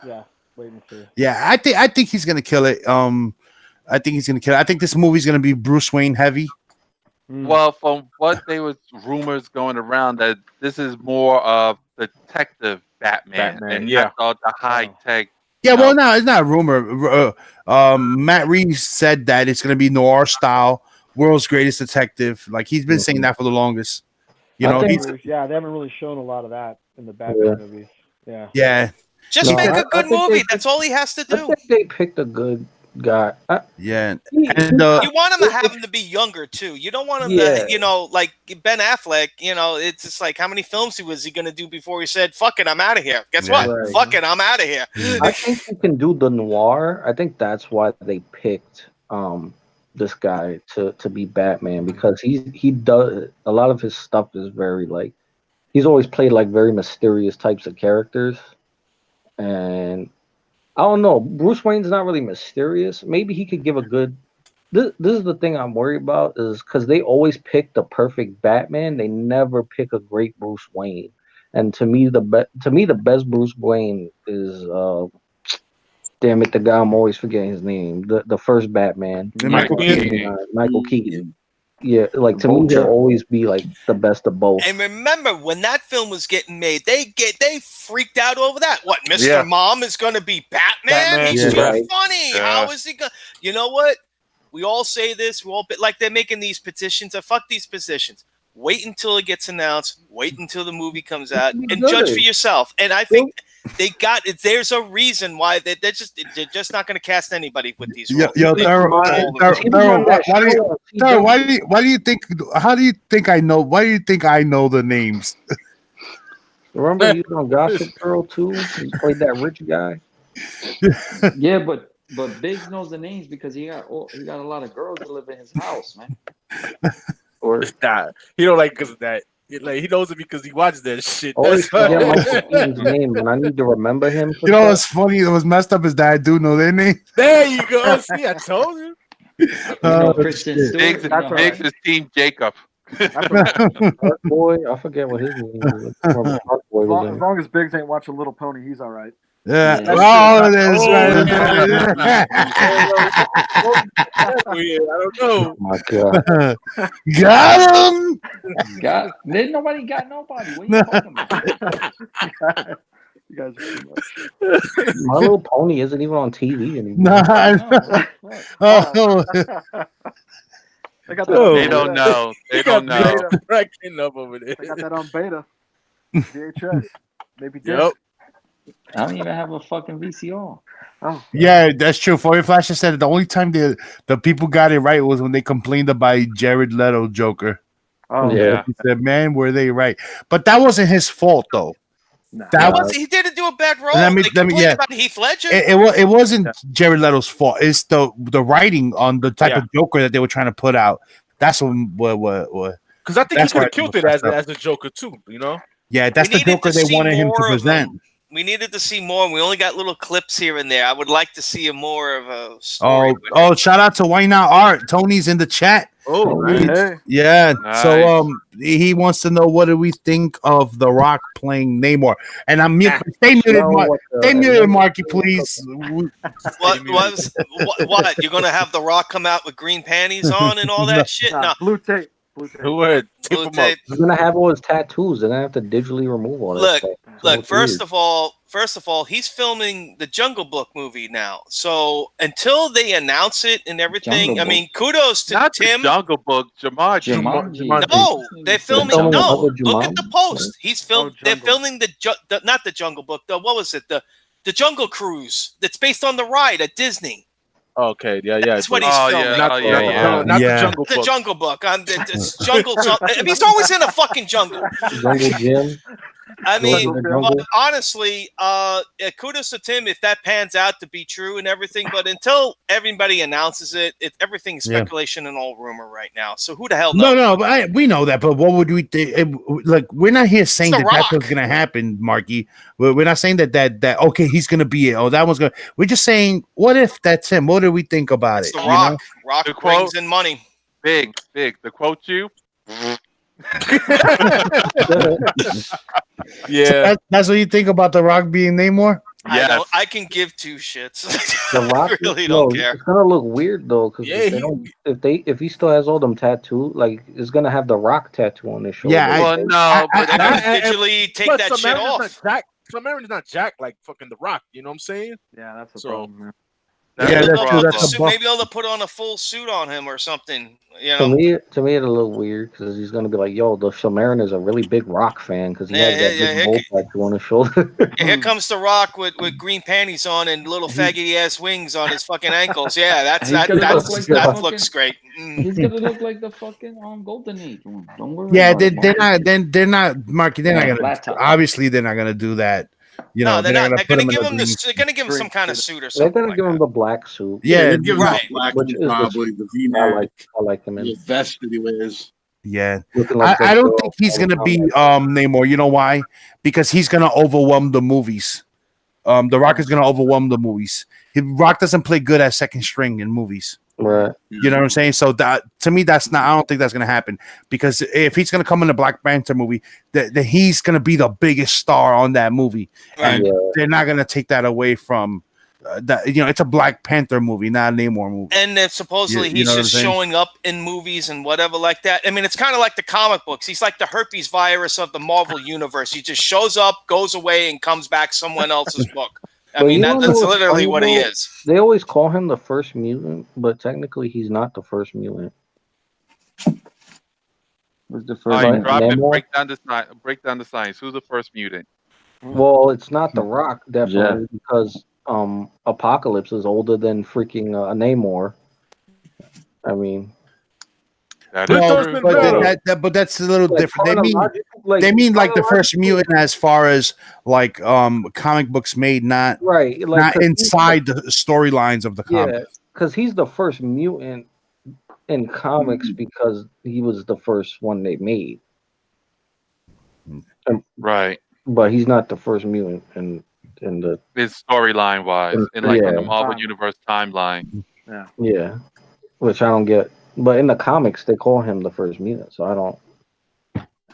yeah, wait and see. Yeah, I think he's gonna kill it. I think he's gonna kill it. I think this movie's gonna be Bruce Wayne heavy. Well, from what they was rumors going around that this is more of detective Batman and not all the high tech. Yeah, well, no, it's not a rumor. Matt Reeves said that it's gonna be noir style, world's greatest detective. Like he's been saying that for the longest. You know, they haven't really shown a lot of that in the Batman movies. Yeah. Yeah. Just make a good movie. That's all he has to do. I think they picked a good guy. Yeah. And you want him to have him to be younger too. You don't want him to, you know, like Ben Affleck. You know, it's just like how many films was he going to do before he said, "Fuck it, I'm out of here." Guess what? Right. Fuck it, I'm out of here. I think he can do the noir. I think that's why they picked this guy to be Batman because he does a lot of his stuff is very like he's always played like very mysterious types of characters, and I don't know. Bruce Wayne's not really mysterious. Maybe he could give a good. This is the thing I'm worried about is because they always pick the perfect Batman. They never pick a great Bruce Wayne. And to me the best Bruce Wayne is damn it, the guy I'm always forgetting his name. The first Batman. Michael Keaton. Michael Keaton. Yeah, like to me he'll always be like the best of both. And remember, when that film was getting made, they freaked out over that. What, Mr. Mom is going to be Batman? He's too funny. Yeah. How is he going? You know what? We all say this. We all like they're making these petitions. Fuck these petitions. Wait until it gets announced. Wait until the movie comes out and judge for yourself. And I think they got it. There's a reason why they're just not going to cast anybody with these roles. Yo, why do you think? How do you think I know? Why do you think I know the names? Remember you on Gossip Girl too? You played that rich guy. Yeah, but Biggs knows the names because he got a lot of girls that live in his house, man. Or he don't like because of that. Like he knows it because he watches that shit. Always forget Michael Keaton's name, and I need to remember him. You know what's funny? It was messed up is that I do know their name. There you go. See, I told you. Christian Stewart. Biggs is Team Jacob. Shark Boy, I forget what his name is. Shark Boy was in As it. long as Biggs ain't watching Little Pony, he's all right. Yeah. Yeah. That's right. I don't know. Oh my god. Got him. Nobody got nobody. What are you talking about? You guys are too much. My Little Pony isn't even on TV anymore. Nah. Oh. They got that They don't know. They don't know. Cracking up over there. They got that on beta. VHS. Maybe disc. Yep. I don't even have a fucking VCR. Oh. Yeah, that's true. For Flash said the only time the people got it right was when they complained about Jared Leto Joker. Oh Yeah. He said, "Man, were they right?" But that wasn't his fault, though. No. He didn't do a bad role. Let me- They let me- complained yeah. about Heath Ledger. It wasn't Jared Leto's fault. It's the writing on the type of Joker that they were trying to put out. That's what. Because I think That's he could why have killed it as a Joker too. You know. Yeah, that's We the needed Joker to they see wanted him to more of present. him. We needed to see more. We only got little clips here and there. I would like to see a more of a story. Oh! Shout out to Why Not Art. Tony's in the chat. Oh, Hey. Yeah. Nice. So he wants to know what do we think of The Rock playing Namor? And I'm stay muted, Marky, please. What you're gonna have The Rock come out with green panties on and all that shit? Nah, No. blue tape. Blue tape. Who would tip Blue him up? tape. He's gonna have all his tattoos. They're gonna have to digitally remove all that Look, stuff. Look, first of all, he's filming the Jungle Book movie now. So until they announce it and everything, Jungle I mean, kudos to Not Tim. the Jungle Book, Jumanji. No, they're filming. Filming No, another look at the Jumanji? post. He's filmed. They're Jungle. filming the not the Jungle Book. What was it? The Jungle Cruise. That's based on the ride at Disney. Okay, yeah. That's what he's Oh filming. yeah, Not, oh yeah. not Yeah. the Jungle The Book. Jungle Book. It's jungle. I mean, he's always in a fucking jungle. Jungle Gym. I mean, Jungle Jungle. but honestly, kudos to Tim if that pans out to be true and everything. But until everybody announces it, everything's speculation and all rumor right now. So who the hell knows? No, but we know that. But what would we think? Like, we're not here saying The that that's Rock. what's going to happen, Marky. We're not saying that okay, he's going to be it. Oh, that one's going. We're just saying, what if that's him? What do we think about It's it? The you Rock. know? Rock The brings quote- in money. Big. To quote you, Yeah. So that's what you think about The Rock being Namor? Yes. I can give two shits. The Rock I really no, don't care. It's gonna look weird though, because Yeah, if he still has all them tattoos, like it's gonna have the Rock tattoo on his shoulder. Yeah, well, no, but They're gonna I- digitally take Plus, that shit Samaritan's off. not Jack. Samaritan's not Jack like fucking The Rock. You know what I'm saying? Yeah, that's the So- problem. Man. that's Yeah, the that's true. problem. That's a buff. Maybe they'll put on a full suit on him or something. You To know. me, it'll look weird because he's gonna be like, "Yo, the Samaritan is a really big Rock fan because he Yeah, has that yeah, big bull tattoo on his shoulder." Here comes The Rock with green panties on and little faggoty ass wings on his fucking ankles. Yeah, He's gonna look like the that fucking- looks great. Mm. He's gonna look like the fucking Golden Age one. Don't worry. Yeah, about it, they're Marky. not. They're not, Marky. They're Yeah, not gonna. flat top. Obviously, they're not gonna do that. You know, No, they're they're not. gonna They're put gonna him in give a him green. this. They're gonna give him some kind of suit or They're something. gonna Like give him that. the black suit, Yeah, Give him Right. the black which one, is probably the V-neck, I like him in the vest that he wears. yeah. looking like I that don't girl think he's from gonna be Comic-Con. Namor. You know why? Because he's gonna overwhelm the movies. The Rock is gonna overwhelm the movies. Rock doesn't play good as second string in movies. Right. You know what I'm saying? So that to me, that's not. I don't think that's gonna happen because if he's gonna come in the Black Panther movie, that he's gonna be the biggest star on that movie, and Yeah. they're not gonna take that away from that. You know, it's a Black Panther movie, not a Namor movie. And then supposedly You he's know what just I'm saying? showing up in movies and whatever like that. I mean, it's kind of like the comic books. He's like the herpes virus of the Marvel universe. He just shows up, goes away, and comes back someone else's book. I But mean, you wanna know that's what's literally funny, what he though? is. They always call him the first mutant, but technically he's not the first mutant. What's the All first right, one? drop it. Namor? Break down the science. Who's the first mutant? Well, it's not the Rock, definitely, Yeah. because Apocalypse is older than freaking Namor. I mean, That It is No, does true. been but better. but that's a little like different. They mean like the first chronological- mutant as far as like comic books made, not right? Like, not 'cause he's inside the storylines of the comic. yeah, because he's the first mutant in comics because he was the first one they made. Right. But he's not the first mutant in the His storyline wise, in like in the Yeah. Marvel Universe timeline. yeah, which I don't get. But in the comics, they call him the first mutant, so I don't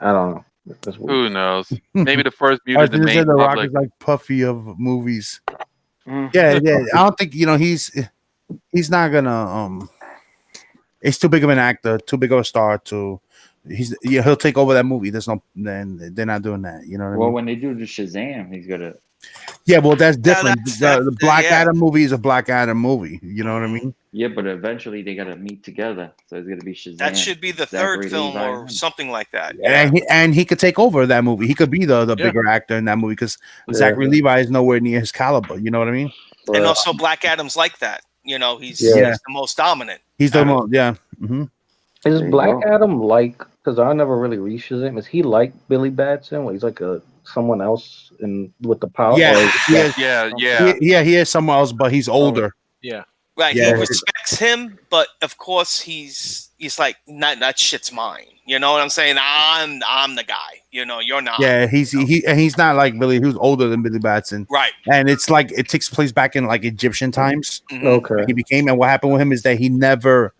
know. That's weird. Who knows? Maybe the first I was mutant the gonna say main the Rock public. is like Puffy of movies. Mm. Yeah, yeah. I don't think he's not gonna he's too big of an actor, too big of a star to he'll take over that movie. There's no then they're not doing that. You know what I Well, mean? when they do the Shazam, he's gonna. Yeah, well that's different. that's- The Black yeah. Adam movie is a Black Adam movie. You know what I mean? Yeah, but eventually they gotta meet together. So it's gonna be Shazam. That should be the Zachary third film Levi or and him. something like that. And he could take over that movie. He could be the Yeah. bigger actor in that movie because Zachary Levi is nowhere near his caliber. You know what I mean? And But, also Black Adam's like that. You know, he's Yeah. the most dominant. He's the out of- most hmm is There you Black go. Adam like? Because I never really reached him. Is he like Billy Batson? Where he's like someone else in with the power? Yeah, or is he he- is. Yeah. He is somewhere else, but he's older. Yeah. Right, Yeah. he respects him, but of course he's like, not that shit's mine. You know what I'm saying? I'm the guy. You know, you're not. Yeah, he's not like Billy. He was older than Billy Batson, Right. and it's like it takes place back in like Egyptian times. Mhm. Okay. He became, and what happened with him is that he never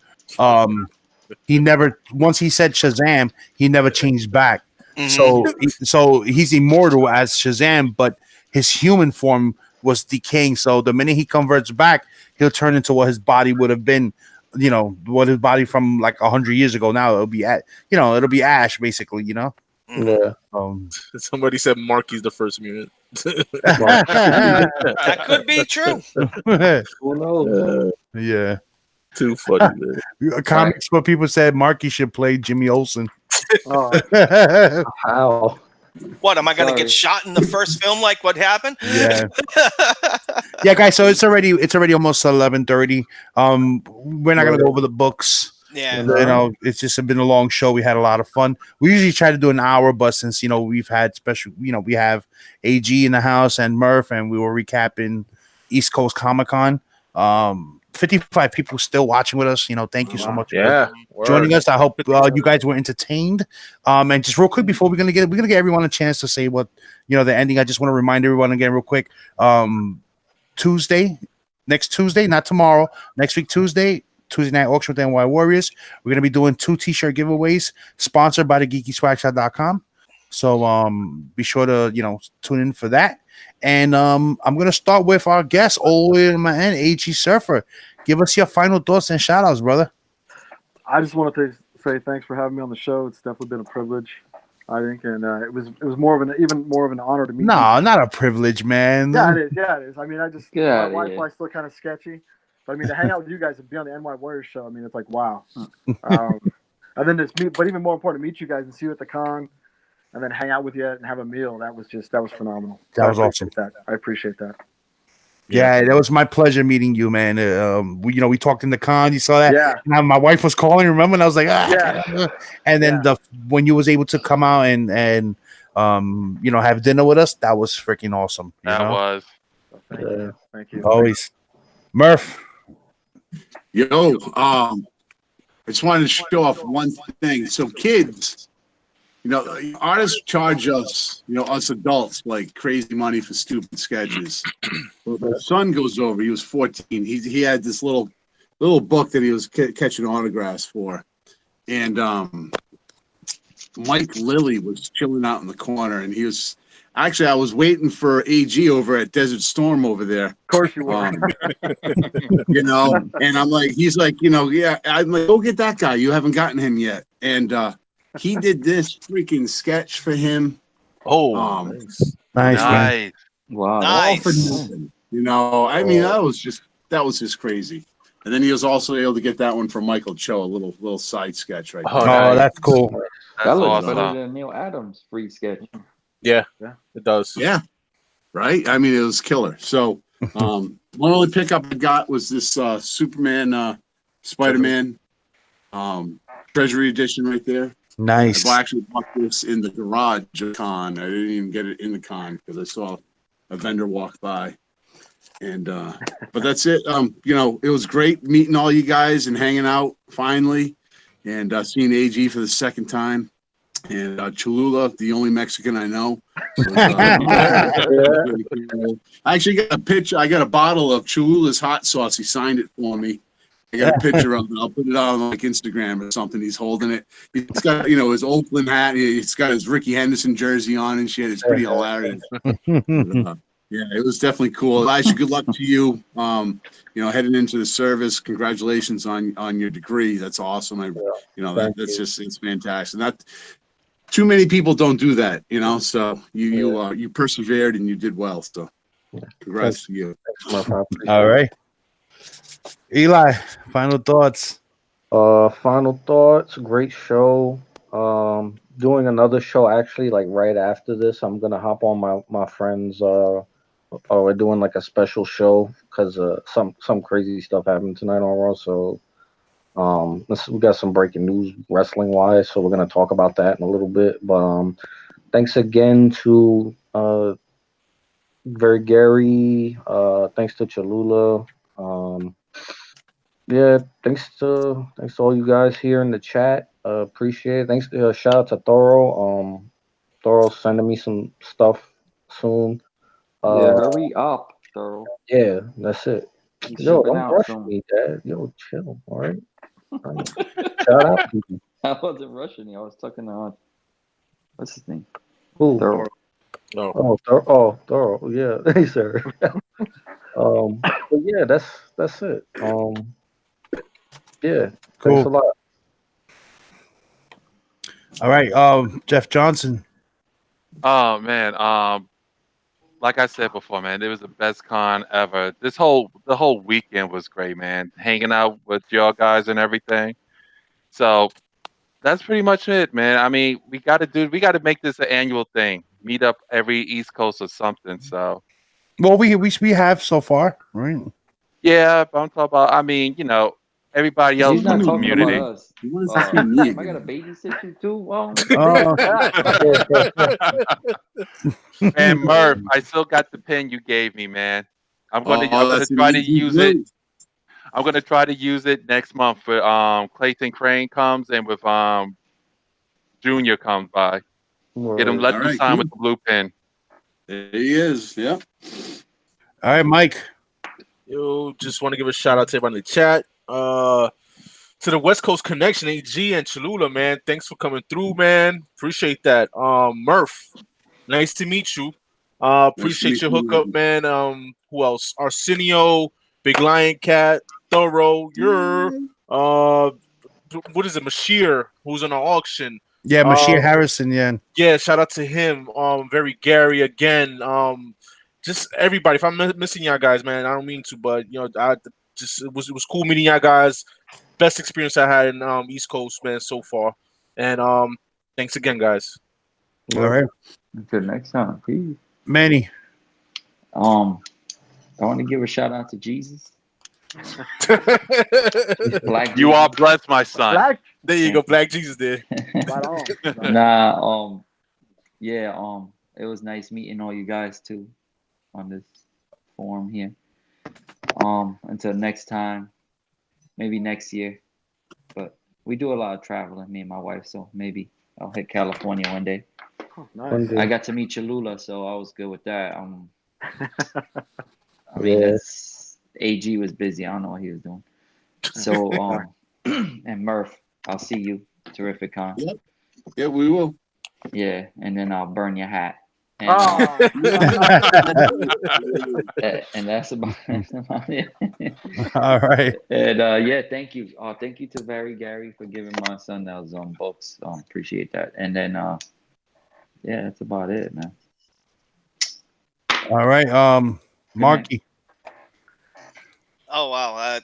once he said Shazam, he never changed back. Mhm. So he's immortal as Shazam, but his human form was decaying. So the minute he converts back, he'll turn into what his body would have been. You know, what his body from like 100 years ago. Now it'll be it'll be ash basically. You know. Yeah. Somebody said Marky's the first mutant. That could be true. Who knows? Yeah. Too funny, man. Comics where people said Marky should play Jimmy Olsen. Oh, How? What, am I going to Sorry. get shot in the first film? Like what happened? Yeah. Yeah, guys. So it's already almost 11:30. We're not gonna go over the books. Yeah. You know, it's just been a long show. We had a lot of fun. We usually try to do an hour, but since we've had special, we have AG in the house and Murph, and we were recapping East Coast Comic Con. 55 people still watching with us. Thank you so much for joining us. I hope you guys were entertained. And just real quick before we're gonna get everyone a chance to say what the ending. I just want to remind everyone again real quick. Next Tuesday, not tomorrow. Next week Tuesday night auction with the NY Warriors. We're gonna be doing 2 t-shirt giveaways sponsored by the geekyswagshop.com. So be sure to tune in for that. And I'm gonna start with our guest all the way to my end, AG Surfer. Give us your final thoughts and shout outs, brother. I just want to say thanks for having me on the show. It's definitely been a privilege, I think, and it was even more of an honor to meet you. No, not a privilege, man. Yeah, it is. Yeah, it is. I mean, my outta Wi-Fi's still kind of sketchy, but I mean, to hang out with you guys and be on the NY Warriors show, I mean, it's like wow. And then but even more important, to meet you guys and see you at the con, and then hang out with you and have a meal. That was phenomenal. That was awesome. I appreciate that. Yeah, that was my pleasure meeting you, man. We talked in the con. You saw that. Yeah. And my wife was calling, remember? And I was like, Yeah. And then when you was able to come out and have dinner with us. That was freaking awesome. That was. Thank you. Always. Murph. Yo, I just wanted to show off one thing. So kids, artists charge us, us adults, like crazy money for stupid sketches. Well, my son goes over. He was 14. He had this little book that he was catching autographs for, and Mike Lilly was chilling out in the corner, and he was actually, I was waiting for AG over at Desert Storm over there. Of course you were. And I'm like, he's like, yeah, I'm like, go get that guy. You haven't gotten him yet. And he did this freaking sketch for him. Oh, nice. Nice. Wow. Nice. All for nothing. I mean, that was just crazy. And then he was also able to get that one from Michael Cho, a little side sketch right there. Oh, that's cool. That That's looks better awesome. than Neil Adams' free sketch. Yeah, it does. Yeah. Right? I mean, it was killer. So one only pickup I got was this Superman, Spider-Man Treasury Edition right there. Nice. I actually bought this in the garage of con. I didn't even get it in the con because I saw a vendor walk by. And but that's it. It was great meeting all you guys and hanging out finally, and seeing AG for the second time, and Cholula, the only Mexican I know. I actually got a picture. I got a bottle of Cholula's hot sauce. He signed it for me. I got a picture of it. I'll put it on like Instagram or something. He's holding it. He's got his Oakland hat. He's got his Ricky Henderson jersey on and shit. It's pretty hilarious. Yeah, it was definitely cool. Elijah, good luck to you. Heading into the service. Congratulations on your degree. That's awesome. It's fantastic. Not too many people don't do that, So you persevered and you did well. So congrats to you. All right, Eli. Final thoughts. Final thoughts. Great show. Doing another show actually, like right after this. I'm gonna hop on my friends. We're doing like a special show because some crazy stuff happened tonight on Raw. So we got some breaking news wrestling wise, so we're gonna talk about that in a little bit. But thanks again to Very Gary. Thanks to Cholula. Yeah, thanks to all you guys here in the chat. Appreciate it. Thanks. Shout out to Thorough. Thorough sending me some stuff soon. Hurry up, Thorough. Yeah, that's it. He's Yo, shipping don't out rush soon. me, Dad. Yo, chill. All right. Shout out to you. I wasn't rushing you. I was talking on. What's his name? Who? Thorough. Oh, Thorough. Yeah, hey, sir. But yeah, that's it. Yeah, Cool. thanks a lot. All right, Jeff Johnson. Oh man, like I said before, man, it was the best con ever. The whole weekend was great, man. Hanging out with y'all guys and everything. So that's pretty much it, man. I mean, we got to make this an annual thing. Meet up every East Coast or something. So. Well, we have so far, right? Yeah, but I'm talking about. I mean, everybody else He's from not the talking community. about us. He wants to see me Am I gonna babysit you too? Well, Man, Murph, I still got the pen you gave me, man. I'm gonna try to use it. I'm gonna try to use it next month for Clayton Crane comes and with Junior comes by. Get him, let All them right, sign cool. with the blue pen. There he is. Yeah. All right, Mike. Yo, just want to give a shout out to everybody in the chat. To the West Coast Connection, AG and Cholula, man. Thanks for coming through, man. Appreciate that. Murph, nice to meet you. Appreciate your hookup, man. Who else? Arsenio, Big Lion Cat, Thorough, what is it? Mashir, who's on the auction. Yeah, Mashia Harrison. Yeah, shout out to him. Very Gary again. Just everybody. If I'm missing y'all guys, man, I don't mean to, but it was cool meeting y'all guys. Best experience I had in East Coast, man, so far. And thanks again, guys. All right. until next time. Peace. Manny. I want to give a shout out to Jesus. Black You are blessed, my son. Black. There you go, Black Jesus did. Right on. Nah, yeah, it was nice meeting all you guys too on this forum here. Until next time, maybe next year. But we do a lot of traveling, me and my wife, so maybe I'll hit California one day. Oh, One nice. day. I got to meet Cholula, so I was good with that. I mean, Yeah. that's AG was busy. I don't know what he was doing. So, and Murph, I'll see you. Terrific con. Yep. Yeah, we will. Yeah, and then I'll burn your hat. And, Oh, and that's about it. All right. And yeah, thank you. Thank you to Gary for giving my son those books. Appreciate that. And then yeah, that's about it, man. All right. Marky. Oh wow!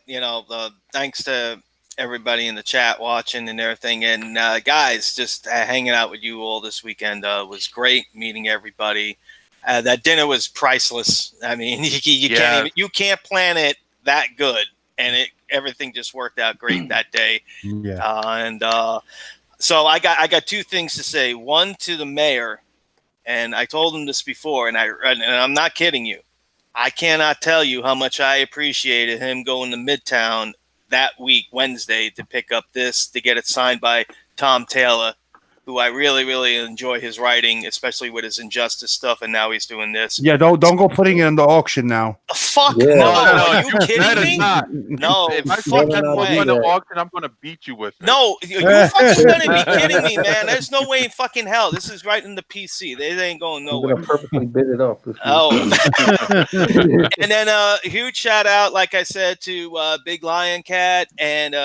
Thanks to everybody in the chat watching and everything, and guys, just hanging out with you all this weekend was great. Meeting everybody. That dinner was priceless. I mean, you can't plan it that good, and everything just worked out great that day. Yeah. So I got two things to say. One to the mayor, and I told him this before, and I'm not kidding you. I cannot tell you how much I appreciated him going to Midtown that week, Wednesday, to pick up this, to get it signed by Tom Taylor, who I really, really enjoy his writing, especially with his injustice stuff, and now he's doing this. Yeah, don't go putting it in the auction now. Fuck Yeah. no! No, Are you kidding better me? not. No, If I see fucking that book way. on the auction, I'm gonna beat you with it. No, you fucking gotta be kidding me, man. There's no way in fucking hell. This is right in the PC. They ain't going I'm nowhere. gonna purposely bid it up. This week. Oh, and then a huge shout out, like I said, to Big Lion Cat and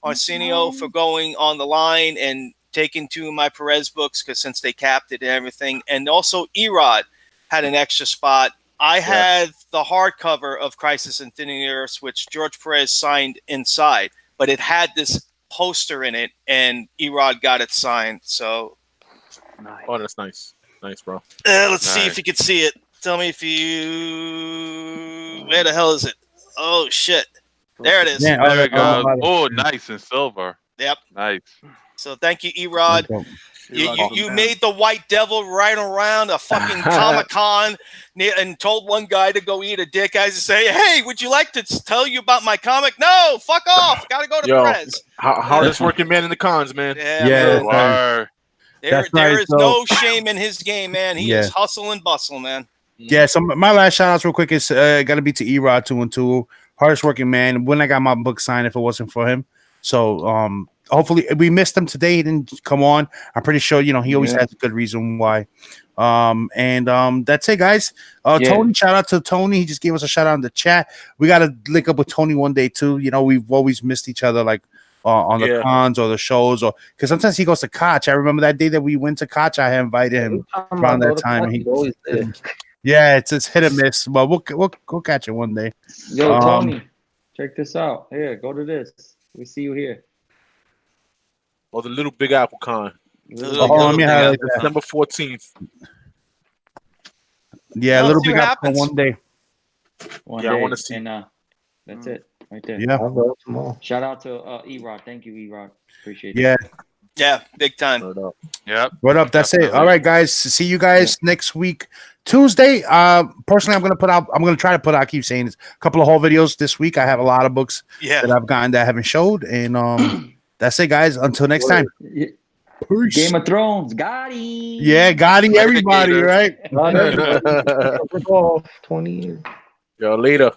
Arsenio for going on the line and taking two of my Perez books, because since they capped it and everything, and also Erod had an extra spot. I had the hardcover of Crisis on Infinite Earths, which George Perez signed inside, but it had this poster in it, and Erod got it signed. So, nice. Oh, that's nice. Nice, bro. let's see if you can see it. Tell me if you. Where the hell is it? Oh shit! There it is. Yeah, There we go. oh, Oh, nice in silver. Yep. Nice. So thank you, Erod. You Erod made the White Devil right around a fucking Comic-Con and told one guy to go eat a dick. I say, hey, would you like to tell you about my comic? No, fuck off. Got to go to Perez. Hardest working man in the cons, man. Yeah. Word. There is no shame in his game, man. He is hustle and bustle, man. Yeah, so my last shout outs real quick is gotta be to Erod 212, hardest working man. When I got my book signed, if it wasn't for him. So hopefully we missed him today. He didn't come on. I'm pretty sure, he always has a good reason why. That's it, guys. Tony, shout out to Tony. He just gave us a shout out in the chat. We gotta link up with Tony one day too. We've always missed each other, like on the cons or the shows, or because sometimes he goes to Koch. I remember that day that we went to Koch. I invited him around that time. Yeah, it's hit or miss, but we'll catch it one day. Yo, Tony, check this out. Here, go to this. We see you here. Or the Little Big Apple Con. Let me highlight that. December 14th. Yeah, a little big up for one day. One day. I want to see. And that's it right there. Yeah. Shout out to Erod. Thank you, Erod. Appreciate it. Yeah. Yeah, big time. Yep. What up? That's it. All right, guys. See you guys next week, Tuesday. Personally, I'm gonna try to put out. I keep saying this, a couple of whole videos this week. I have a lot of books that I've gotten that I haven't showed, and that's it, guys. Until next time. Peace. Game of Thrones, Gotti. Yeah, Gotti, everybody, right? 20 years. Yo, later.